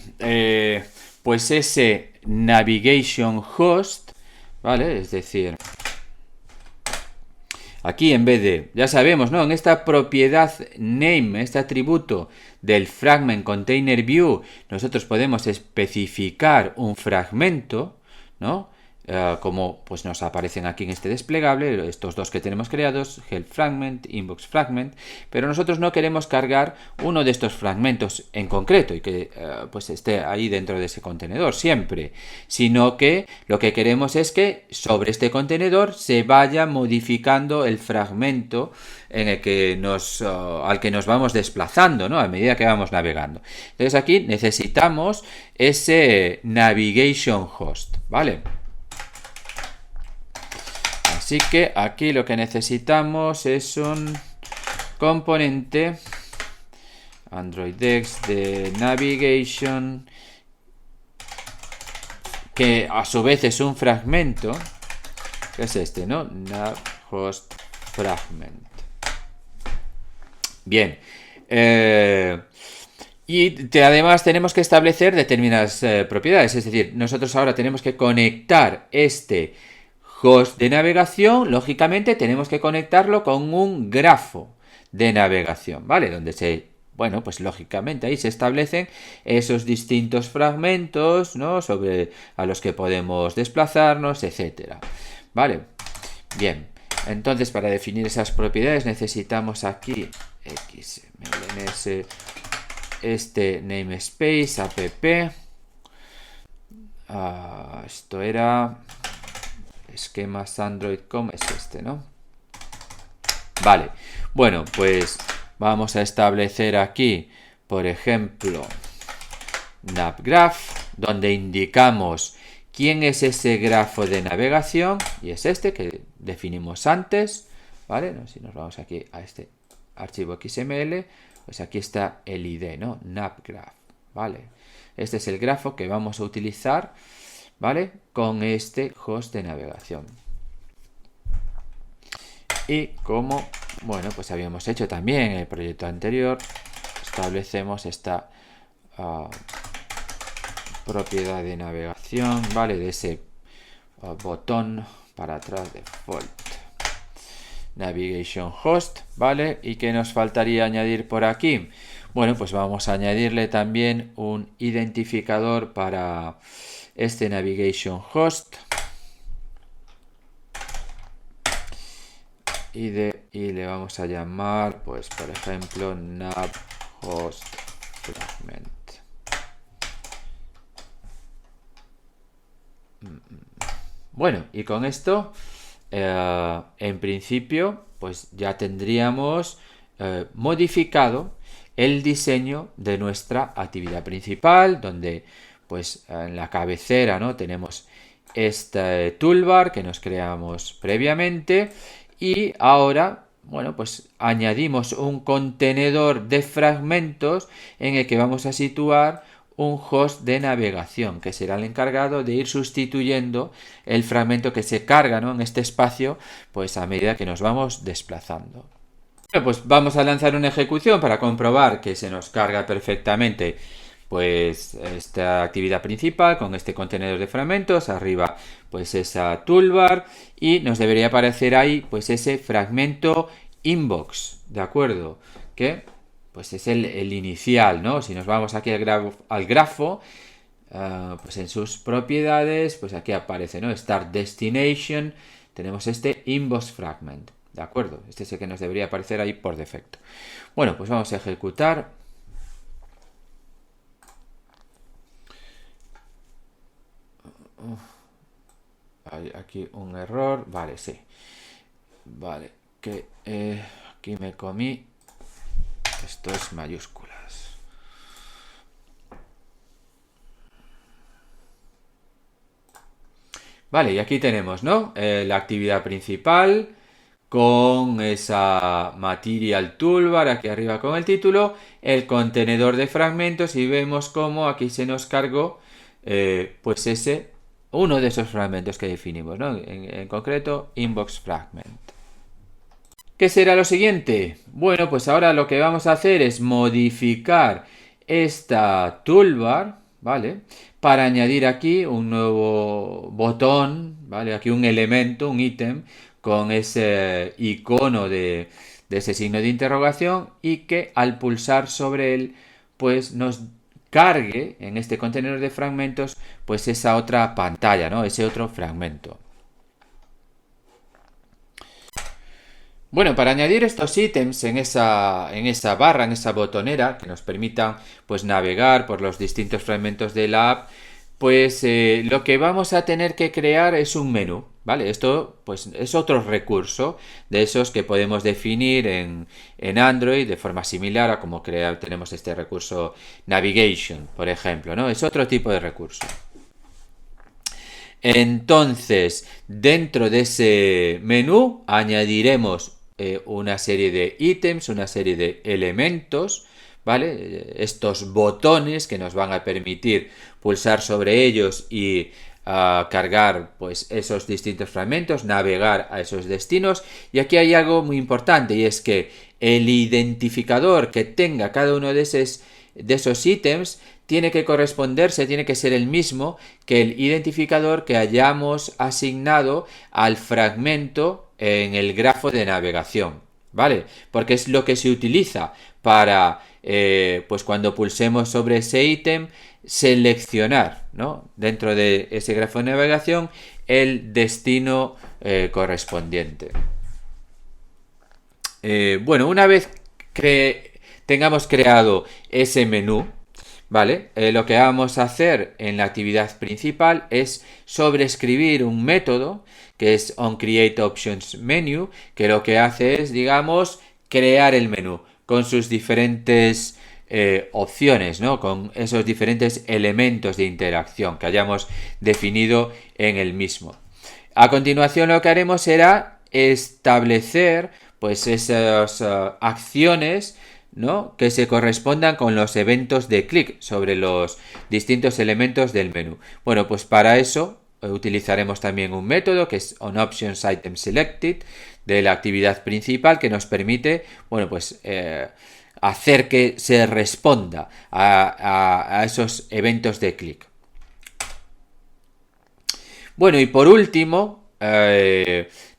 pues ese navigation host, ¿vale? Es decir, aquí en vez de, ya sabemos, ¿no? En esta propiedad name, este atributo del fragment container view, nosotros podemos especificar un fragmento, ¿no? Como pues nos aparecen aquí en este desplegable, estos dos que tenemos creados, help fragment, inbox fragment, pero nosotros no queremos cargar uno de estos fragmentos en concreto y que pues esté ahí dentro de ese contenedor siempre, sino que lo que queremos es que sobre este contenedor se vaya modificando el fragmento en el que al que nos vamos desplazando, ¿no? A medida que vamos navegando. Entonces aquí necesitamos ese navigation host, ¿vale? Así que aquí lo que necesitamos es un componente AndroidX de navigation que a su vez es un fragmento, que es este, ¿no? Nav host fragment. Bien. Y además tenemos que establecer determinadas propiedades, es decir, nosotros ahora tenemos que conectar este host de navegación, lógicamente tenemos que conectarlo con un grafo de navegación, ¿vale? Donde bueno, pues lógicamente ahí se establecen esos distintos fragmentos, ¿no? Sobre a los que podemos desplazarnos, etcétera, ¿vale? Bien, entonces para definir esas propiedades necesitamos aquí xmls este namespace app. Esto era esquemas android.com, es este, ¿no? Vale, bueno, pues vamos a establecer aquí, por ejemplo, navgraph, donde indicamos quién es ese grafo de navegación, y es este que definimos antes, ¿vale? Si nos vamos aquí a este archivo XML, pues aquí está el ID, ¿no? Navgraph, ¿vale? Este es el grafo que vamos a utilizar, ¿vale? Con este host de navegación. Y como, bueno, pues habíamos hecho también en el proyecto anterior, establecemos esta propiedad de navegación, ¿vale? De ese botón para atrás default navigation host, ¿vale? ¿Y qué nos faltaría añadir por aquí? Bueno, pues vamos a añadirle también un identificador para este navigation host y le vamos a llamar, pues por ejemplo, nav host fragment. Bueno, y con esto en principio pues ya tendríamos modificado el diseño de nuestra actividad principal, donde pues en la cabecera, ¿no? Tenemos este toolbar que nos creamos previamente y ahora, bueno, pues añadimos un contenedor de fragmentos en el que vamos a situar un host de navegación que será el encargado de ir sustituyendo el fragmento que se carga, ¿no? En este espacio, pues a medida que nos vamos desplazando. Bueno, pues vamos a lanzar una ejecución para comprobar que se nos carga perfectamente pues esta actividad principal con este contenedor de fragmentos, arriba pues esa toolbar y nos debería aparecer ahí pues ese fragmento inbox, ¿de acuerdo? Que pues es el inicial, ¿no? Si nos vamos aquí al grafo, pues en sus propiedades, pues aquí aparece, ¿no? Start Destination, tenemos este inbox fragment, ¿de acuerdo? Este es el que nos debería aparecer ahí por defecto. Bueno, pues vamos a ejecutar. Hay aquí un error, vale, sí. Vale, que aquí me comí. Esto es mayúsculas. Vale, y aquí tenemos, ¿no? La actividad principal con esa Material Toolbar aquí arriba con el título, el contenedor de fragmentos y vemos cómo aquí se nos cargó pues uno de esos fragmentos que definimos, ¿no? En concreto, inbox fragment. ¿Qué será lo siguiente? Bueno, pues ahora lo que vamos a hacer es modificar esta toolbar, ¿vale? Para añadir aquí un nuevo botón, ¿vale? Aquí un elemento, un ítem, con ese icono de ese signo de interrogación y que al pulsar sobre él, pues nos cargue en este contenedor de fragmentos, pues esa otra pantalla, ¿no? Ese otro fragmento. Bueno, para añadir estos ítems en esa barra, en esa botonera, que nos permitan pues navegar por los distintos fragmentos de la app, pues lo que vamos a tener que crear es un menú, ¿vale? Esto pues es otro recurso de esos que podemos definir en Android de forma similar a como tenemos este recurso Navigation, por ejemplo, ¿no? Es otro tipo de recurso. Entonces, dentro de ese menú añadiremos una serie de ítems, una serie de elementos, ¿vale? Estos botones que nos van a permitir pulsar sobre ellos y cargar pues esos distintos fragmentos, navegar a esos destinos. Y aquí hay algo muy importante y es que el identificador que tenga cada uno de esos ítems tiene que corresponderse, tiene que ser el mismo que el identificador que hayamos asignado al fragmento en el grafo de navegación, ¿vale? Porque es lo que se utiliza para, pues cuando pulsemos sobre ese ítem, seleccionar, ¿no? Dentro de ese grafo de navegación, el destino correspondiente. Bueno, una vez que tengamos creado ese menú, ¿vale? Lo que vamos a hacer en la actividad principal es sobreescribir un método que es onCreateOptionsMenu, que lo que hace es, digamos, crear el menú con sus diferentes opciones, ¿no? Con esos diferentes elementos de interacción que hayamos definido en el mismo. A continuación lo que haremos será establecer pues esas acciones, ¿no? Que se correspondan con los eventos de clic sobre los distintos elementos del menú. Bueno, pues para eso utilizaremos también un método que es onOptionsItemSelected de la actividad principal que nos permite, bueno, pues hacer que se responda a esos eventos de clic. Bueno, y por último,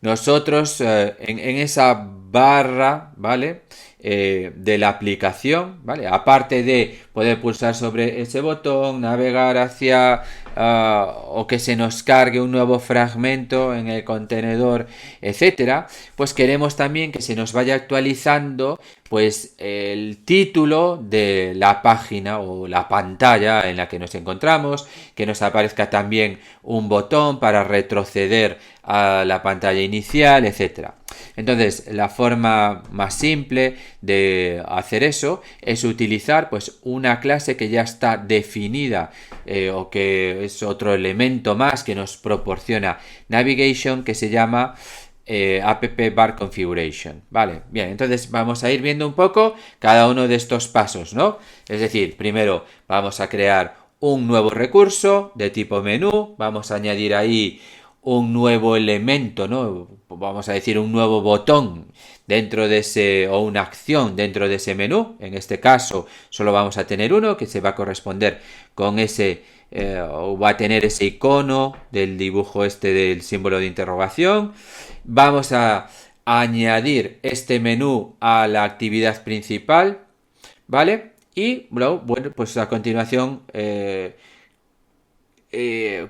nosotros en esa barra, ¿vale? De la aplicación, ¿vale? Aparte de poder pulsar sobre ese botón, navegar hacia o que se nos cargue un nuevo fragmento en el contenedor, etcétera, pues queremos también que se nos vaya actualizando pues el título de la página o la pantalla en la que nos encontramos, que nos aparezca también un botón para retroceder a la pantalla inicial, etcétera. Entonces, la forma más simple de hacer eso es utilizar pues una clase que ya está definida o que es otro elemento más que nos proporciona Navigation, que se llama app bar configuration. Vale, bien, entonces vamos a ir viendo un poco cada uno de estos pasos, ¿no? Es decir, primero vamos a crear un nuevo recurso de tipo menú, vamos a añadir ahí un nuevo elemento, ¿no? Vamos a decir un nuevo botón dentro de ese, o una acción dentro de ese menú. En este caso solo vamos a tener uno que se va a corresponder con ese, o va a tener ese icono del dibujo este del símbolo de interrogación. Vamos a añadir este menú a la actividad principal, ¿vale? Y bueno, pues a continuación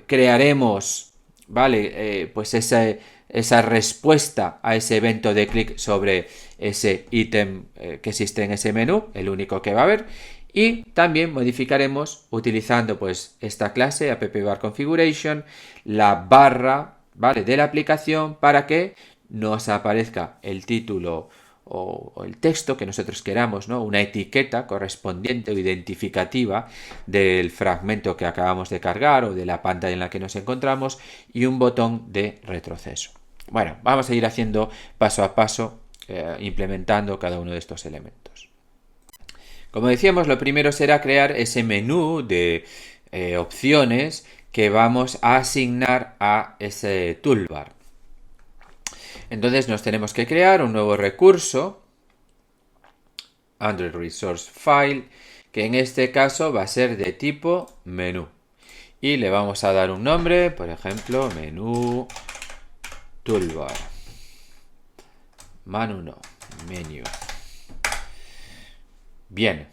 crearemos, ¿vale? Pues esa respuesta a ese evento de clic sobre ese ítem que existe en ese menú, el único que va a haber. Y también modificaremos utilizando pues esta clase appBarConfiguration, la barra, ¿vale? De la aplicación para que nos aparezca el título o el texto que nosotros queramos, ¿no? Una etiqueta correspondiente o identificativa del fragmento que acabamos de cargar o de la pantalla en la que nos encontramos y un botón de retroceso. Bueno, vamos a ir haciendo paso a paso, implementando cada uno de estos elementos. Como decíamos, lo primero será crear ese menú de opciones que vamos a asignar a ese toolbar. Entonces nos tenemos que crear un nuevo recurso, Android Resource File, que en este caso va a ser de tipo menú. Y le vamos a dar un nombre, por ejemplo, menú toolbar. Menu no, menú. Bien.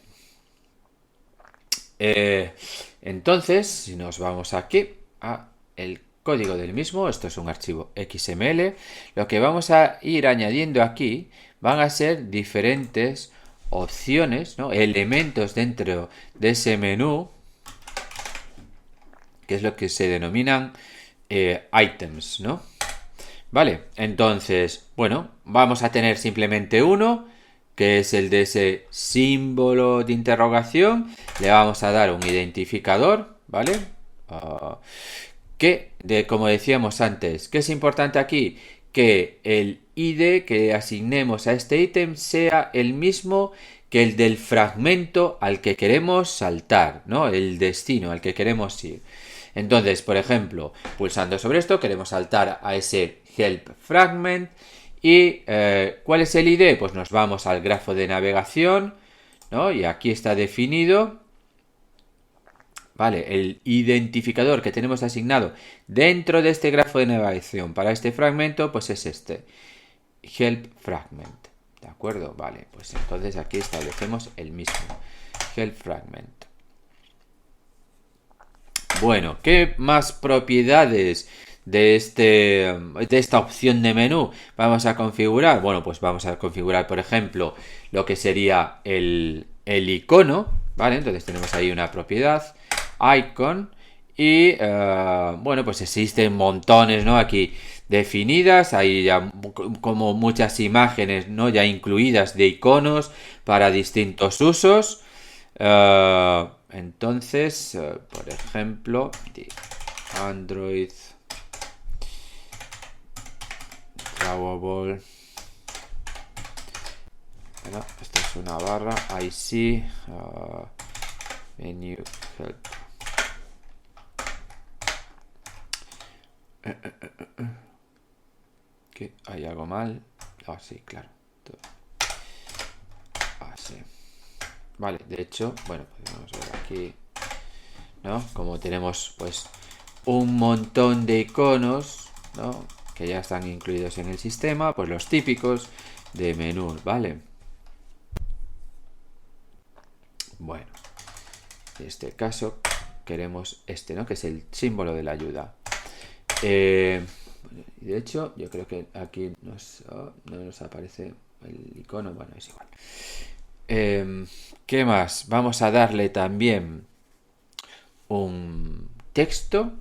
Entonces, si nos vamos aquí a el código del mismo, esto es un archivo XML, lo que vamos a ir añadiendo aquí van a ser diferentes opciones, ¿no? Elementos dentro de ese menú, que es lo que se denominan items, ¿no? Vale, entonces, bueno, vamos a tener simplemente uno, que es el de ese símbolo de interrogación. Le vamos a dar un identificador, ¿vale? Como decíamos antes, ¿qué es importante aquí? Que el ID que asignemos a este ítem sea el mismo que el del fragmento al que queremos saltar, ¿no? El destino al que queremos ir. Entonces, por ejemplo, pulsando sobre esto, queremos saltar a ese help fragment. ¿Y cuál es el ID? Pues nos vamos al grafo de navegación, ¿no? Y aquí está definido, ¿vale? El identificador que tenemos asignado dentro de este grafo de navegación para este fragmento, pues es este, help fragment, ¿de acuerdo? Vale, pues entonces aquí establecemos el mismo, help fragment. Bueno, ¿qué más propiedades de esta opción de menú vamos a configurar? Bueno, pues vamos a configurar, por ejemplo, lo que sería el icono, ¿vale? Entonces tenemos ahí una propiedad, icon, y bueno, pues existen montones, ¿no? Aquí definidas, hay ya como muchas imágenes, ¿no? Ya incluidas de iconos para distintos usos. Entonces, por ejemplo, Android Drawable. Bueno, esto es una barra. IC menu help. ¿Qué? ¿Hay algo mal? Ah, sí, claro. Así. Vale, de hecho, bueno, podemos ver aquí, ¿no? Como tenemos, pues, un montón de iconos, ¿no? Que ya están incluidos en el sistema, pues los típicos de menú, ¿vale? Bueno, en este caso queremos este, ¿no? Que es el símbolo de la ayuda. De hecho, yo creo que aquí no nos aparece el icono, bueno, es igual. ¿Qué más? Vamos a darle también un texto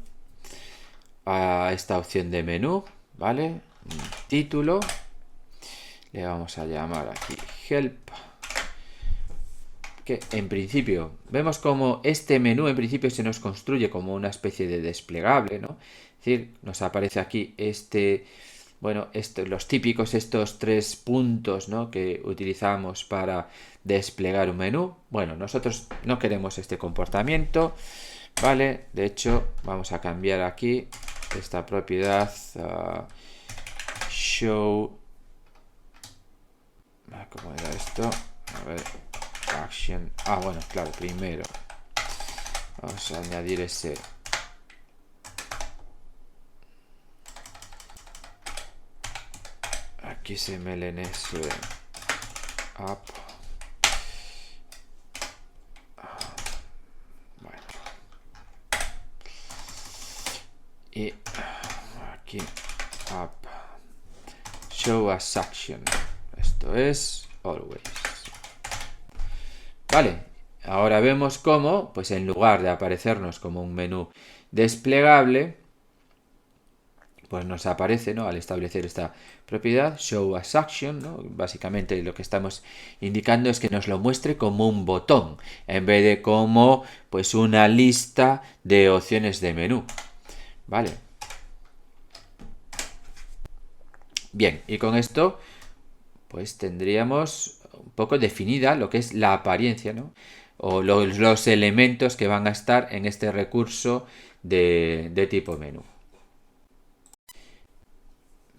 a esta opción de menú, ¿vale? Un título. Le vamos a llamar aquí help. Que en principio, vemos como este menú en principio se nos construye como una especie de desplegable, ¿no? Es decir, nos aparece aquí bueno, los típicos estos 3 puntos, ¿no? Que utilizamos para desplegar un menú. Bueno, nosotros no queremos este comportamiento, ¿vale? De hecho, vamos a cambiar aquí esta propiedad show. ¿Cómo era esto? A ver, action. Bueno, claro, primero vamos a añadir ese XMLNS app. Bueno. Y aquí app show as action. Esto es always. Vale, ahora vemos cómo, pues en lugar de aparecernos como un menú desplegable, pues nos aparece, ¿no? Al establecer esta propiedad, show as action, ¿no? Básicamente lo que estamos indicando es que nos lo muestre como un botón, en vez de como pues una lista de opciones de menú. Vale. Bien, y con esto pues tendríamos un poco definida lo que es la apariencia, ¿no? O los elementos que van a estar en este recurso de tipo menú.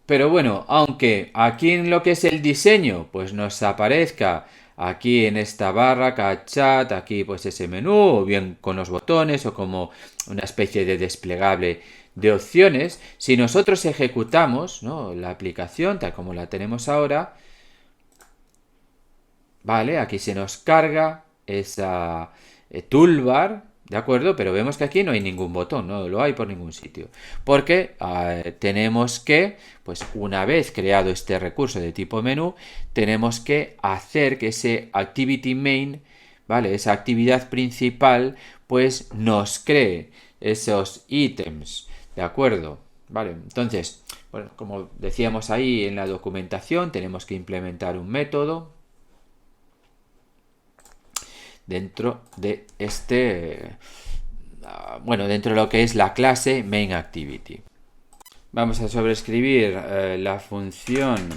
Pero bueno, aunque aquí en lo que es el diseño, pues nos aparezca aquí en esta barra, chat, aquí pues ese menú, o bien con los botones, o como una especie de desplegable de opciones, si nosotros ejecutamos, ¿no?, la aplicación tal como la tenemos ahora, vale, aquí se nos carga esa toolbar, ¿de acuerdo? Pero vemos que aquí no hay ningún botón, no lo hay por ningún sitio. Porque tenemos que, pues una vez creado este recurso de tipo menú, tenemos que hacer que ese activity main, ¿vale? Esa actividad principal, pues nos cree esos ítems, ¿de acuerdo? Vale, entonces, bueno, como decíamos ahí en la documentación, tenemos que implementar un método dentro de bueno, dentro de lo que es la clase MainActivity. Vamos a sobreescribir la función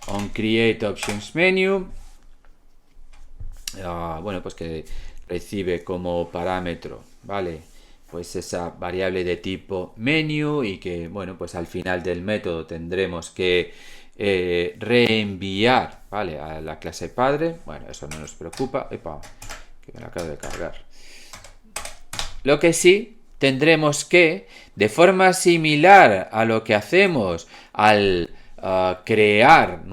onCreateOptionsMenu. Bueno, pues que recibe como parámetro, ¿vale? Pues esa variable de tipo menu y que, bueno, pues al final del método tendremos que reenviar, ¿vale?, a la clase padre. Bueno, eso no nos preocupa. Epa, que me la acabo de cargar. Lo que sí tendremos que, de forma similar a lo que hacemos al crear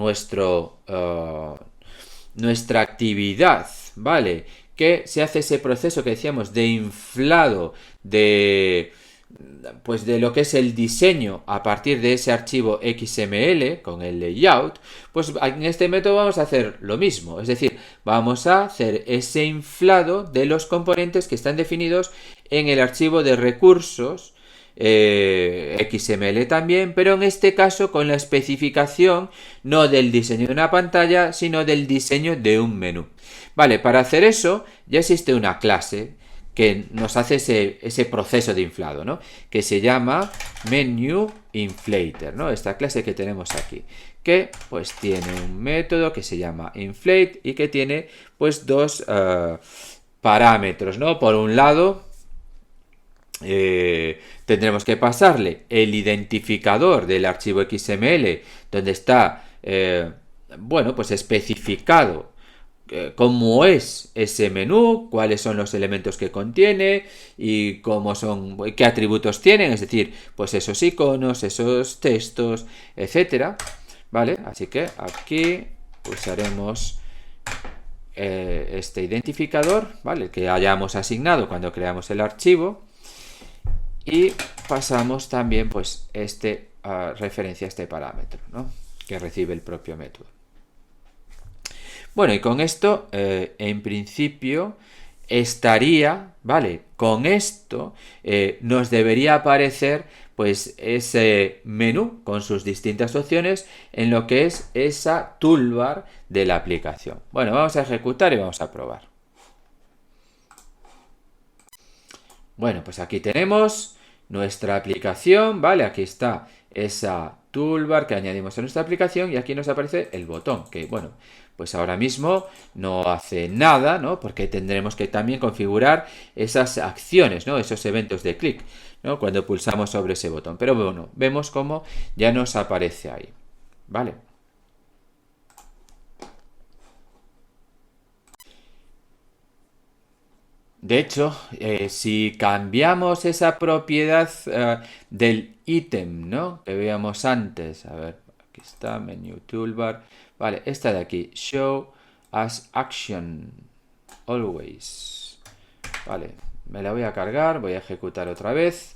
nuestra actividad, ¿vale?, que se hace ese proceso que decíamos de inflado pues de lo que es el diseño a partir de ese archivo XML con el layout, pues en este método vamos a hacer lo mismo, es decir, vamos a hacer ese inflado de los componentes que están definidos en el archivo de recursos XML también, pero en este caso con la especificación no del diseño de una pantalla, sino del diseño de un menú. Vale, para hacer eso ya existe una clase que nos hace ese proceso de inflado, ¿no?, que se llama MenuInflater, ¿no?, esta clase que tenemos aquí, que pues tiene un método que se llama inflate y que tiene pues dos parámetros, ¿no? Por un lado tendremos que pasarle el identificador del archivo XML donde está bueno, pues especificado cómo es ese menú, cuáles son los elementos que contiene y qué atributos tienen, es decir, pues esos iconos, esos textos, etcétera, ¿vale? Así que aquí usaremos este identificador, ¿vale?, que hayamos asignado cuando creamos el archivo, y pasamos también pues referencia a este parámetro, ¿no?, que recibe el propio método. Bueno, y con esto, en principio, estaría, ¿vale? Con esto nos debería aparecer pues ese menú con sus distintas opciones en lo que es esa toolbar de la aplicación. Bueno, vamos a ejecutar y vamos a probar. Bueno, pues aquí tenemos nuestra aplicación, ¿vale? Aquí está esa toolbar que añadimos a nuestra aplicación y aquí nos aparece el botón, que bueno, pues ahora mismo no hace nada, ¿no?, porque tendremos que también configurar esas acciones, ¿no?, esos eventos de clic, ¿no?, cuando pulsamos sobre ese botón. Pero bueno, vemos cómo ya nos aparece ahí, ¿vale? De hecho, si cambiamos esa propiedad del ítem, ¿no?, que veíamos antes, a ver, aquí está, menu toolbar, vale, esta de aquí, show as action always, vale, me la voy a cargar, voy a ejecutar otra vez,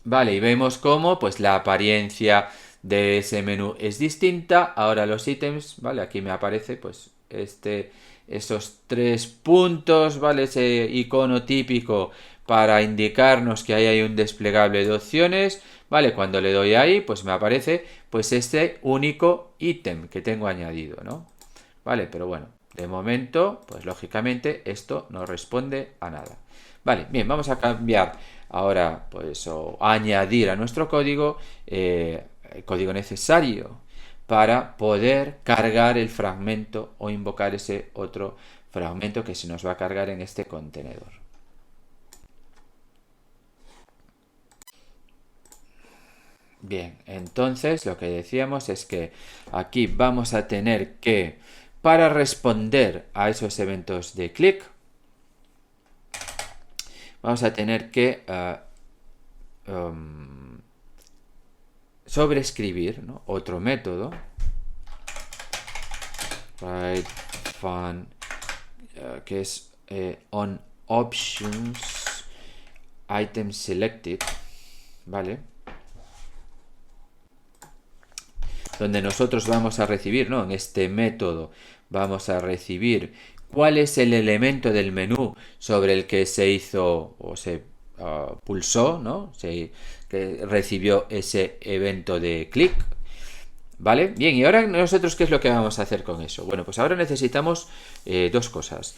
vale, y vemos cómo pues la apariencia de ese menú es distinta. Ahora los ítems, vale, aquí me aparece pues este esos 3 puntos, ¿vale? Ese icono típico para indicarnos que ahí hay un desplegable de opciones, ¿vale? Cuando le doy ahí, pues me aparece pues este único ítem que tengo añadido, ¿no? Vale, pero bueno, de momento, pues lógicamente esto no responde a nada. Vale, bien, vamos a cambiar ahora, pues, o añadir a nuestro código el código necesario para poder cargar el fragmento o invocar ese otro fragmento que se nos va a cargar en este contenedor. Bien, entonces lo que decíamos es que aquí vamos a tener que, para responder a esos eventos de clic, vamos a tener que sobreescribir, ¿no?, otro método, write fun, que es on options item selected, ¿vale? Donde nosotros vamos a recibir, ¿no?, en este método vamos a recibir cuál es el elemento del menú sobre el que se hizo o se pulsó, ¿no?, que recibió ese evento de clic, ¿vale? Bien, y ahora nosotros, ¿qué es lo que vamos a hacer con eso? Bueno, pues ahora necesitamos dos cosas.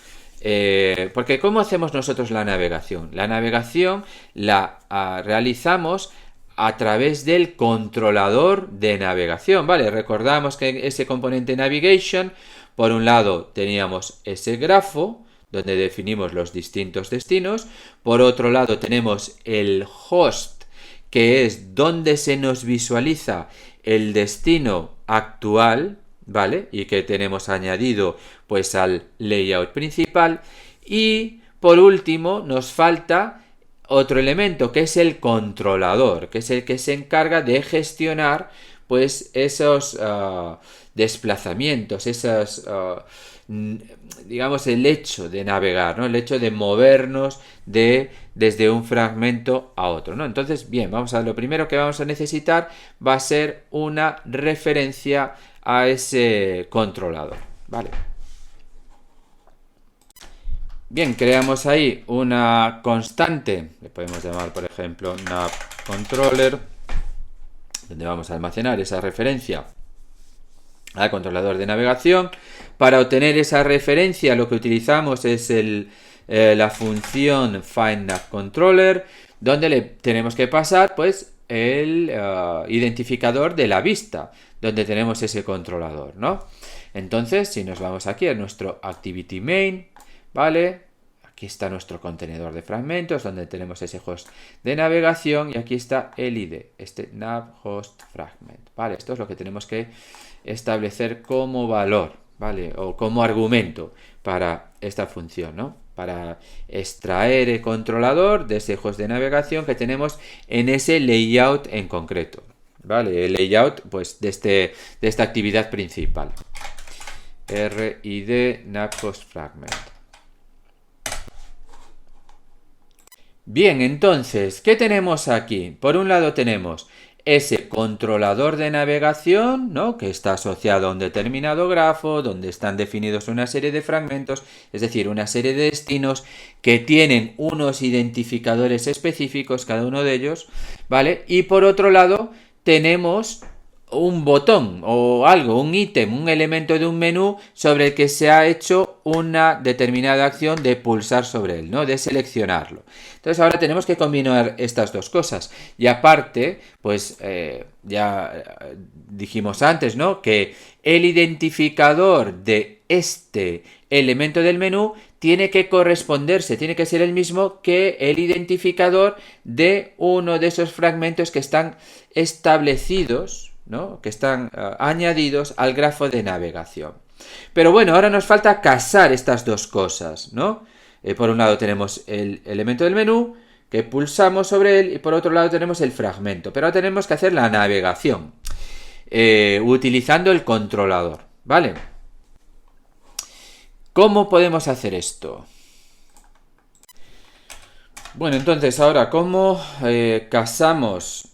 Porque ¿cómo hacemos nosotros la navegación? La navegación la realizamos a través del controlador de navegación, ¿vale? Recordamos que ese componente navigation, por un lado teníamos ese grafo donde definimos los distintos destinos, por otro lado tenemos el host, que es donde se nos visualiza el destino actual, ¿vale? Y que tenemos añadido pues al layout principal. Y por último nos falta otro elemento, que es el controlador, que es el que se encarga de gestionar pues esos desplazamientos, esas digamos, el hecho de navegar, ¿no?, el hecho de movernos desde un fragmento a otro, ¿no? Entonces, bien, lo primero que vamos a necesitar va a ser una referencia a ese controlador, ¿vale? Bien, creamos ahí una constante, le podemos llamar, por ejemplo, navController, donde vamos a almacenar esa referencia al controlador de navegación. Para obtener esa referencia lo que utilizamos es la función findNavController, donde le tenemos que pasar pues el identificador de la vista, donde tenemos ese controlador, ¿no? Entonces, si nos vamos aquí a nuestro activity main, ¿vale? Aquí está nuestro contenedor de fragmentos, donde tenemos ese host de navegación, y aquí está el ID, este navHostFragment, ¿vale? Esto es lo que tenemos que establecer como valor, ¿vale? O como argumento para esta función, ¿no? Para extraer el controlador de ese host de navegación que tenemos en ese layout en concreto, ¿vale? El layout, pues, de esta actividad principal. RID navHostFragment. Bien, entonces, ¿qué tenemos aquí? Por un lado tenemos ese controlador de navegación, ¿no?, que está asociado a un determinado grafo, donde están definidos una serie de fragmentos, es decir, una serie de destinos que tienen unos identificadores específicos, cada uno de ellos, ¿vale? Y por otro lado tenemos un botón o algo, un ítem, un elemento de un menú sobre el que se ha hecho una determinada acción de pulsar sobre él, ¿no?, de seleccionarlo. Entonces ahora tenemos que combinar estas dos cosas. Y aparte, pues ya dijimos antes, ¿no?, que el identificador de este elemento del menú tiene que corresponderse, tiene que ser el mismo que el identificador de uno de esos fragmentos que están establecidos, ¿no?, que están añadidos al grafo de navegación. Pero bueno, ahora nos falta casar estas dos cosas, ¿no? Por un lado tenemos el elemento del menú, que pulsamos sobre él, y por otro lado tenemos el fragmento. Pero ahora tenemos que hacer la navegación utilizando el controlador, ¿vale? ¿Cómo podemos hacer esto? Bueno, entonces ahora, ¿cómo casamos,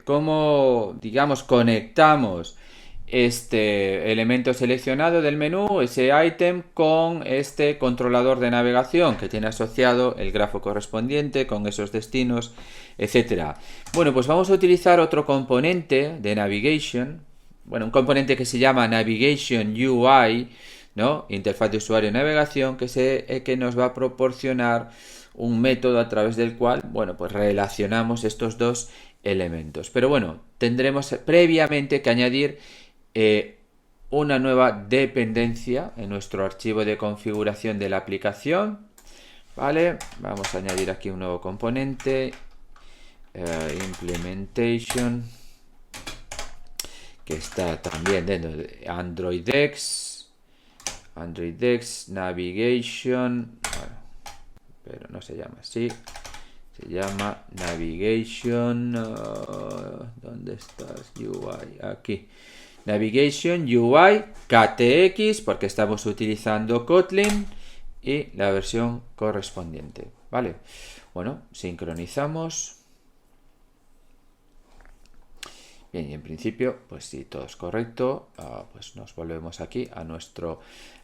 cómo, digamos, conectamos este elemento seleccionado del menú, ese ítem, con este controlador de navegación que tiene asociado el grafo correspondiente con esos destinos, etcétera. Bueno, pues vamos a utilizar otro componente de navigation, bueno, un componente que se llama Navigation UI, ¿no? Interfaz de usuario de navegación, que nos va a proporcionar un método a través del cual, bueno, pues relacionamos estos dos elementos. Pero bueno, tendremos previamente que añadir una nueva dependencia en nuestro archivo de configuración de la aplicación. Vale, vamos a añadir aquí un nuevo componente, implementation, que está también dentro de AndroidX, navigation, bueno, pero no se llama así, se llama navigation, ¿dónde estás? UI, aquí, navigation UI KTX, porque estamos utilizando Kotlin y la versión correspondiente, ¿vale? Bueno, sincronizamos. Bien, y en principio, pues si todo es correcto, pues nos volvemos aquí a nuestro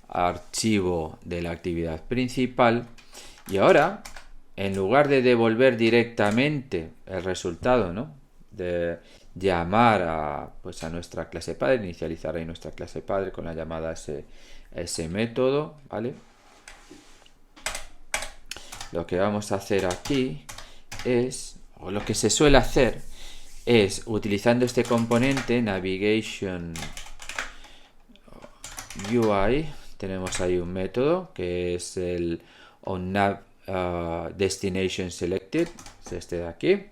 archivo de la actividad principal. Y ahora, en lugar de devolver directamente el resultado, ¿no?, de llamar pues a nuestra clase padre, inicializar ahí nuestra clase padre con la llamada a ese método, ¿vale? Lo que vamos a hacer aquí es, o lo que se suele hacer, es, utilizando este componente Navigation UI, tenemos ahí un método que es el onNav Destination Selected, es este de aquí,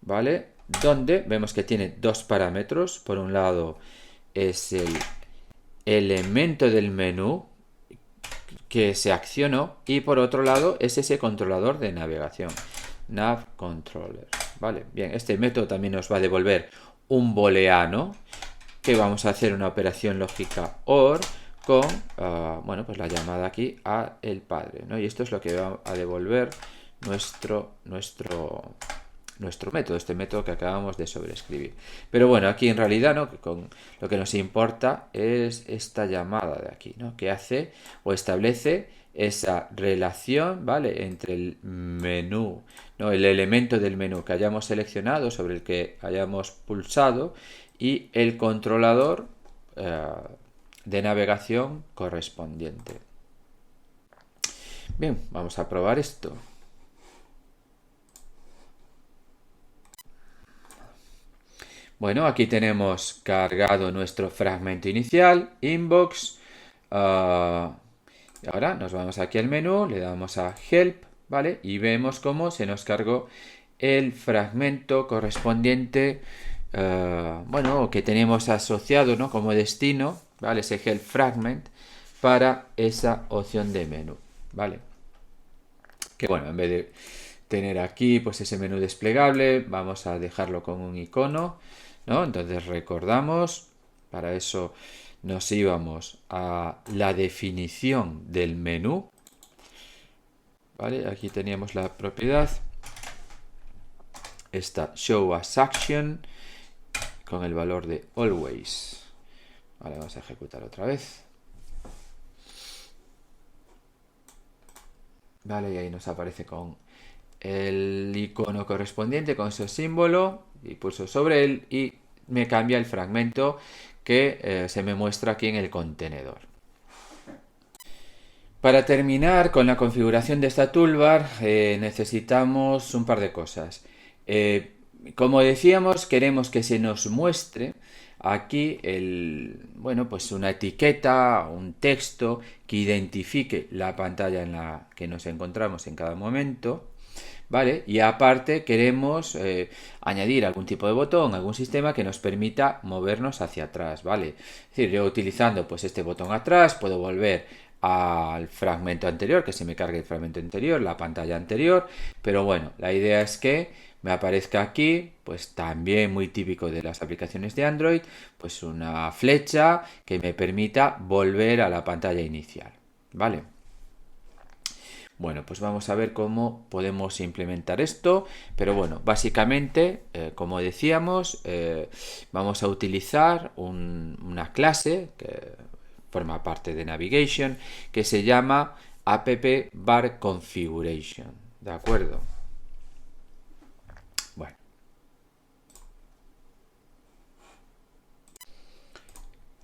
¿vale? Donde vemos que tiene dos parámetros. Por un lado es el elemento del menú que se accionó y por otro lado es ese controlador de navegación, Nav Controller. Vale, bien, este método también nos va a devolver un booleano que vamos a hacer una operación lógica OR con, bueno, pues la llamada aquí a el padre, ¿no? Y esto es lo que va a devolver nuestro método, este método que acabamos de sobreescribir. Pero bueno, aquí en realidad, ¿no?, con lo que nos importa es esta llamada de aquí, ¿no?, que hace o establece esa relación, ¿vale?, entre el menú, ¿no?, el elemento del menú que hayamos seleccionado, sobre el que hayamos pulsado, y el controlador de navegación correspondiente. Bien, vamos a probar esto. Bueno, aquí tenemos cargado nuestro fragmento inicial, inbox. Ahora nos vamos aquí al menú, le damos a help, ¿vale? Y vemos cómo se nos cargó el fragmento correspondiente, bueno, que tenemos asociado, ¿no?, como destino, ¿vale?, ese help fragment para esa opción de menú, ¿vale? Que bueno, en vez de tener aquí pues ese menú desplegable, vamos a dejarlo con un icono, ¿no? Entonces recordamos, para eso nos íbamos a la definición del menú, ¿vale? Aquí teníamos la propiedad, esta show as action, con el valor de always. Vale, vamos a ejecutar otra vez. Vale, y ahí nos aparece con el icono correspondiente, con su símbolo, y pulso sobre él y me cambia el fragmento que se me muestra aquí en el contenedor. Para terminar con la configuración de esta toolbar necesitamos un par de cosas. Como decíamos, queremos que se nos muestre aquí bueno, pues una etiqueta, un texto que identifique la pantalla en la que nos encontramos en cada momento, ¿vale? Y aparte queremos añadir algún tipo de botón, algún sistema que nos permita movernos hacia atrás, ¿vale? Es decir, yo utilizando pues este botón atrás puedo volver al fragmento anterior, que se me cargue el fragmento anterior, la pantalla anterior, pero bueno, la idea es que me aparezca aquí, pues también muy típico de las aplicaciones de Android, pues una flecha que me permita volver a la pantalla inicial, ¿vale? Bueno, pues vamos a ver cómo podemos implementar esto, pero bueno, básicamente, como decíamos, vamos a utilizar una clase que forma parte de Navigation que se llama app_bar_configuration, ¿de acuerdo? Bueno.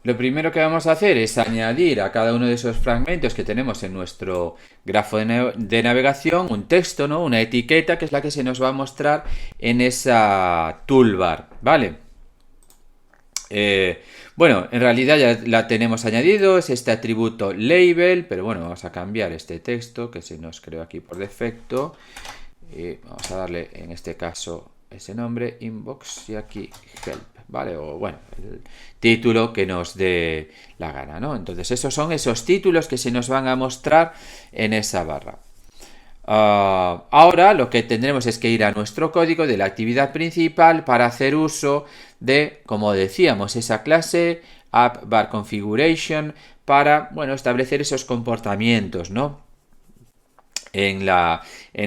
Lo primero que vamos a hacer es añadir a cada uno de esos fragmentos que tenemos en nuestro grafo de navegación un texto, ¿no? Una etiqueta que es la que se nos va a mostrar en esa toolbar, ¿vale? Bueno, en realidad ya la tenemos añadido, es este atributo label, pero bueno, vamos a cambiar este texto que se nos creó aquí por defecto. Y vamos a darle en este caso ese nombre, inbox, y aquí help, ¿vale? O bueno, el título que nos dé la gana, ¿no? Entonces esos son esos títulos que se nos van a mostrar en esa barra. Ahora lo que tendremos es que ir a nuestro código de la actividad principal para hacer uso de, como decíamos, esa clase app_bar_configuration para, bueno, establecer esos comportamientos, ¿no? En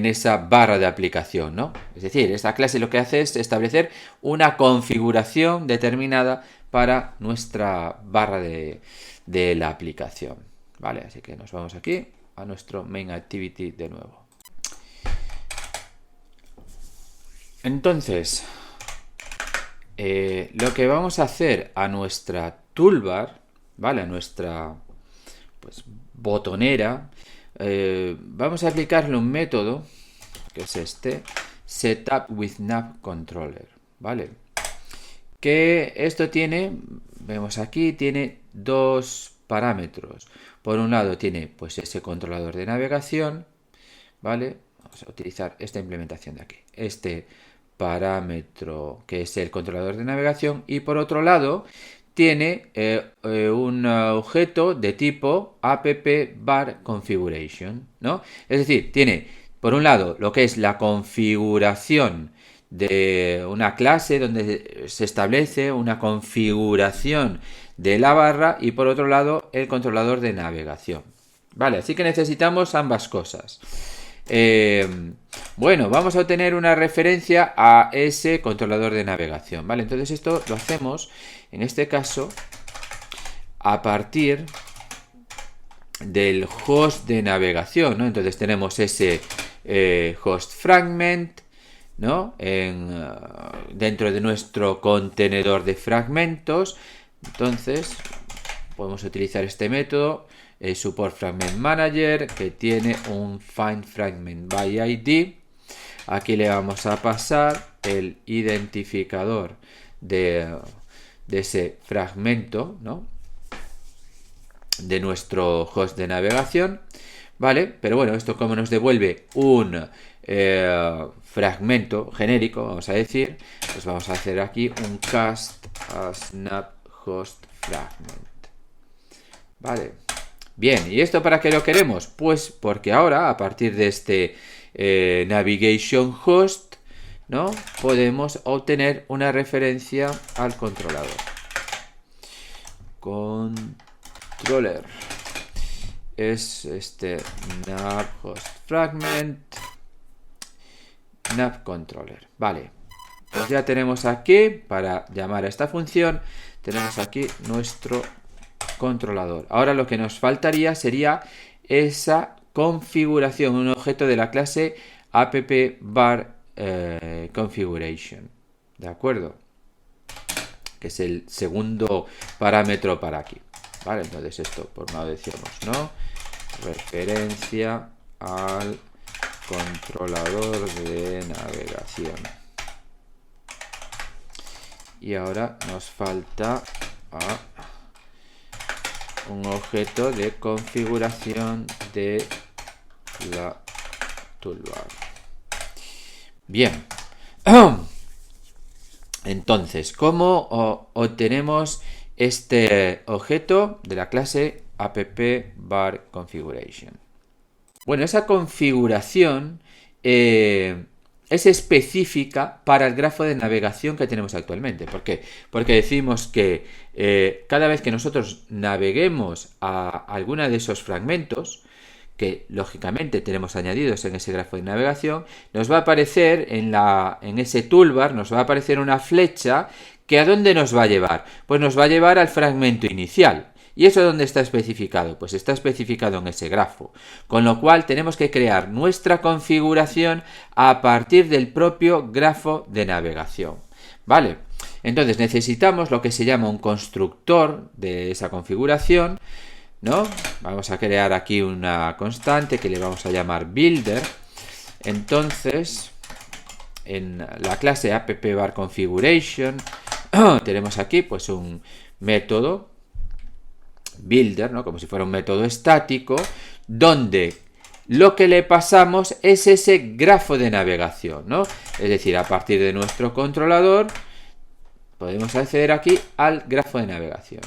esa barra de aplicación, ¿no? Es decir, esta clase lo que hace es establecer una configuración determinada para nuestra barra de la aplicación, ¿vale? Así que nos vamos aquí a nuestro main activity de nuevo. Entonces, lo que vamos a hacer a nuestra toolbar, ¿vale? A nuestra botonera, vamos a aplicarle un método que es este setUpWithNavController, ¿vale? Que esto tiene, vemos aquí, tiene dos parámetros. Por un lado tiene pues ese controlador de navegación, ¿vale? Vamos a utilizar esta implementación de aquí, este parámetro que es el controlador de navegación, y por otro lado tiene un objeto de tipo app_bar_configuration, ¿no? Es decir, tiene por un lado lo que es la configuración de una clase donde se establece una configuración de la barra, y por otro lado el controlador de navegación, ¿vale? Así que necesitamos ambas cosas. Bueno, vamos a obtener una referencia a ese controlador de navegación, ¿vale? Entonces esto lo hacemos, en este caso, a partir del host de navegación, ¿no? Entonces tenemos ese host fragment, ¿no? Dentro de nuestro contenedor de fragmentos. Entonces podemos utilizar este método, support fragment manager, que tiene un find fragment by ID. Aquí le vamos a pasar el identificador de ese fragmento, ¿no? De nuestro host de navegación, ¿vale? Pero bueno, esto como nos devuelve un fragmento genérico, vamos a decir, pues vamos a hacer aquí un cast a snap host fragment, ¿vale? Bien, ¿y esto para qué lo queremos? Pues porque ahora, a partir de este navigation host, ¿no? Podemos obtener una referencia al controlador. Controller es este nav host fragment nav controller, vale. Pues ya tenemos aquí, para llamar a esta función, tenemos aquí nuestro controlador. Ahora lo que nos faltaría sería esa configuración, un objeto de la clase app_bar_configuration, ¿de acuerdo? Que es el segundo parámetro para aquí, ¿vale? Entonces esto, por un lado decíamos, ¿no? Referencia al controlador de navegación. Y ahora nos falta un objeto de configuración de la toolbar. Bien. Entonces, ¿cómo obtenemos este objeto de la clase app_bar_configuration? Bueno, esa configuración es específica para el grafo de navegación que tenemos actualmente. ¿Por qué? Porque decimos que cada vez que nosotros naveguemos a alguna de esos fragmentos que lógicamente tenemos añadidos en ese grafo de navegación, nos va a aparecer en ese toolbar, nos va a aparecer una flecha que ¿a dónde nos va a llevar? Pues nos va a llevar al fragmento inicial. ¿Y eso dónde está especificado? Pues está especificado en ese grafo. Con lo cual tenemos que crear nuestra configuración a partir del propio grafo de navegación. ¿Vale? Entonces necesitamos lo que se llama un constructor de esa configuración, ¿no? Vamos a crear aquí una constante que le vamos a llamar builder. Entonces, en la clase appBarConfiguration tenemos aquí pues un método builder, ¿no? Como si fuera un método estático, donde lo que le pasamos es ese grafo de navegación, ¿no? Es decir, a partir de nuestro controlador podemos acceder aquí al grafo de navegación.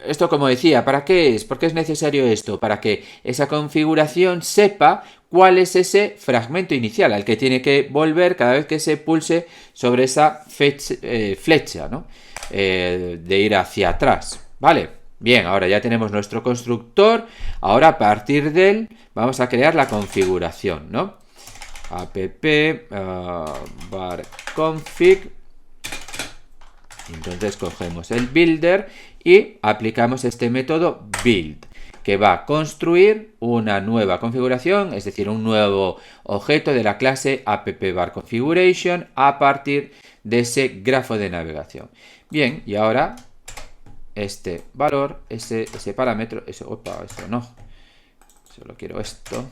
Esto, como decía, ¿para qué es? ¿Por qué es necesario esto? Para que esa configuración sepa cuál es ese fragmento inicial al que tiene que volver cada vez que se pulse sobre esa flecha, ¿no? De ir hacia atrás. ¿Vale? Bien, ahora ya tenemos nuestro constructor. Ahora a partir de él vamos a crear la configuración, ¿no? appBarConfig. Entonces cogemos el builder y aplicamos este método build, que va a construir una nueva configuración, es decir, un nuevo objeto de la clase appBarConfiguration a partir de ese grafo de navegación. Bien, y ahora este valor, ese parámetro, eso no, solo quiero esto,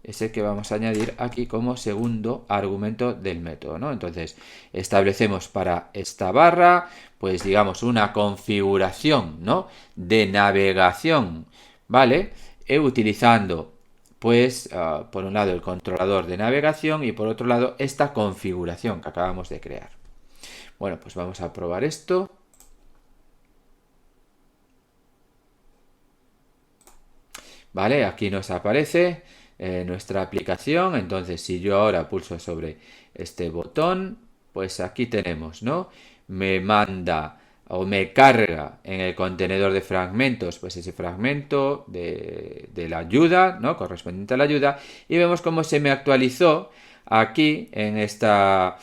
es el que vamos a añadir aquí como segundo argumento del método, ¿no? Entonces establecemos para esta barra, pues digamos una configuración, ¿no? De navegación, ¿vale? Utilizando pues por un lado el controlador de navegación y por otro lado esta configuración que acabamos de crear. Bueno, pues vamos a probar esto. Vale, aquí nos aparece nuestra aplicación. Entonces, si yo ahora pulso sobre este botón, pues aquí tenemos, ¿no? Me manda o me carga en el contenedor de fragmentos, pues ese fragmento de la ayuda, ¿no? Correspondiente a la ayuda. Y vemos cómo se me actualizó aquí en esta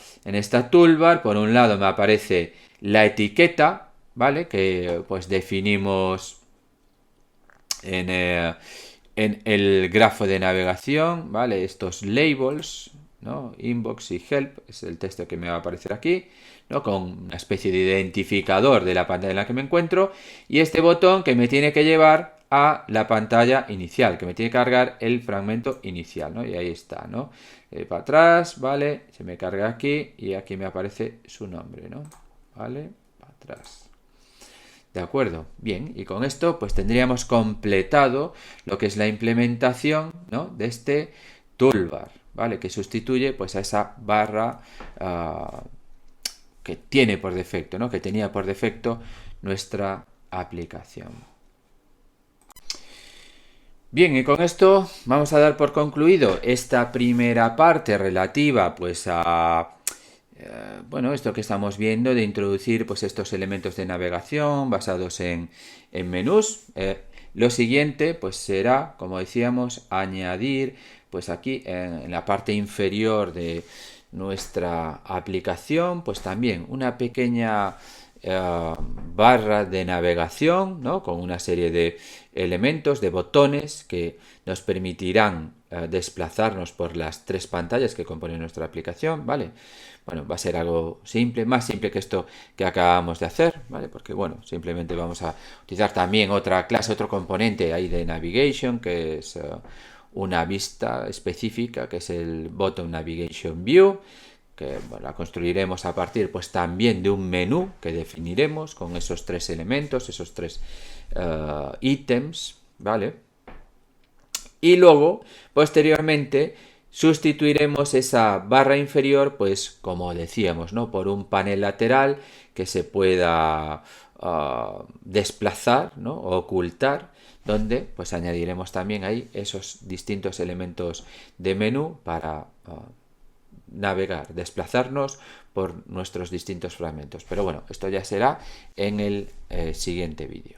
toolbar. Por un lado me aparece la etiqueta, ¿vale? Que pues definimos en el grafo de navegación, ¿vale? Estos labels, ¿no? Inbox y help es el texto que me va a aparecer aquí, ¿no? Con una especie de identificador de la pantalla en la que me encuentro y este botón que me tiene que llevar a la pantalla inicial, que me tiene que cargar el fragmento inicial, ¿no? Y ahí está, ¿no? Para atrás, ¿vale? Se me carga aquí y aquí me aparece su nombre, ¿no? ¿Vale? Para atrás. ¿De acuerdo? Bien, y con esto pues tendríamos completado lo que es la implementación, ¿no? De este toolbar, ¿vale? Que sustituye pues a esa barra que tiene por defecto, ¿no? Que tenía por defecto nuestra aplicación. Bien, y con esto vamos a dar por concluido esta primera parte relativa pues a bueno, esto que estamos viendo de introducir pues estos elementos de navegación basados en menús. Lo siguiente pues será, como decíamos, añadir pues aquí en la parte inferior de nuestra aplicación pues también una pequeña barra de navegación, ¿no? Con una serie de elementos, de botones que nos permitirán desplazarnos por las tres pantallas que componen nuestra aplicación, ¿vale? Bueno, va a ser algo simple, más simple que esto que acabamos de hacer, ¿vale? Porque, bueno, simplemente vamos a utilizar también otra clase, otro componente ahí de navigation, que es una vista específica, que es el Bottom Navigation View, que bueno, la construiremos a partir pues también de un menú que definiremos con esos tres elementos, esos tres ítems, ¿vale? Y luego, posteriormente, sustituiremos esa barra inferior, pues como decíamos, ¿no? Por un panel lateral que se pueda desplazar, ¿no? O ocultar, donde pues añadiremos también ahí esos distintos elementos de menú para navegar, desplazarnos por nuestros distintos fragmentos. Pero bueno, esto ya será en el siguiente vídeo.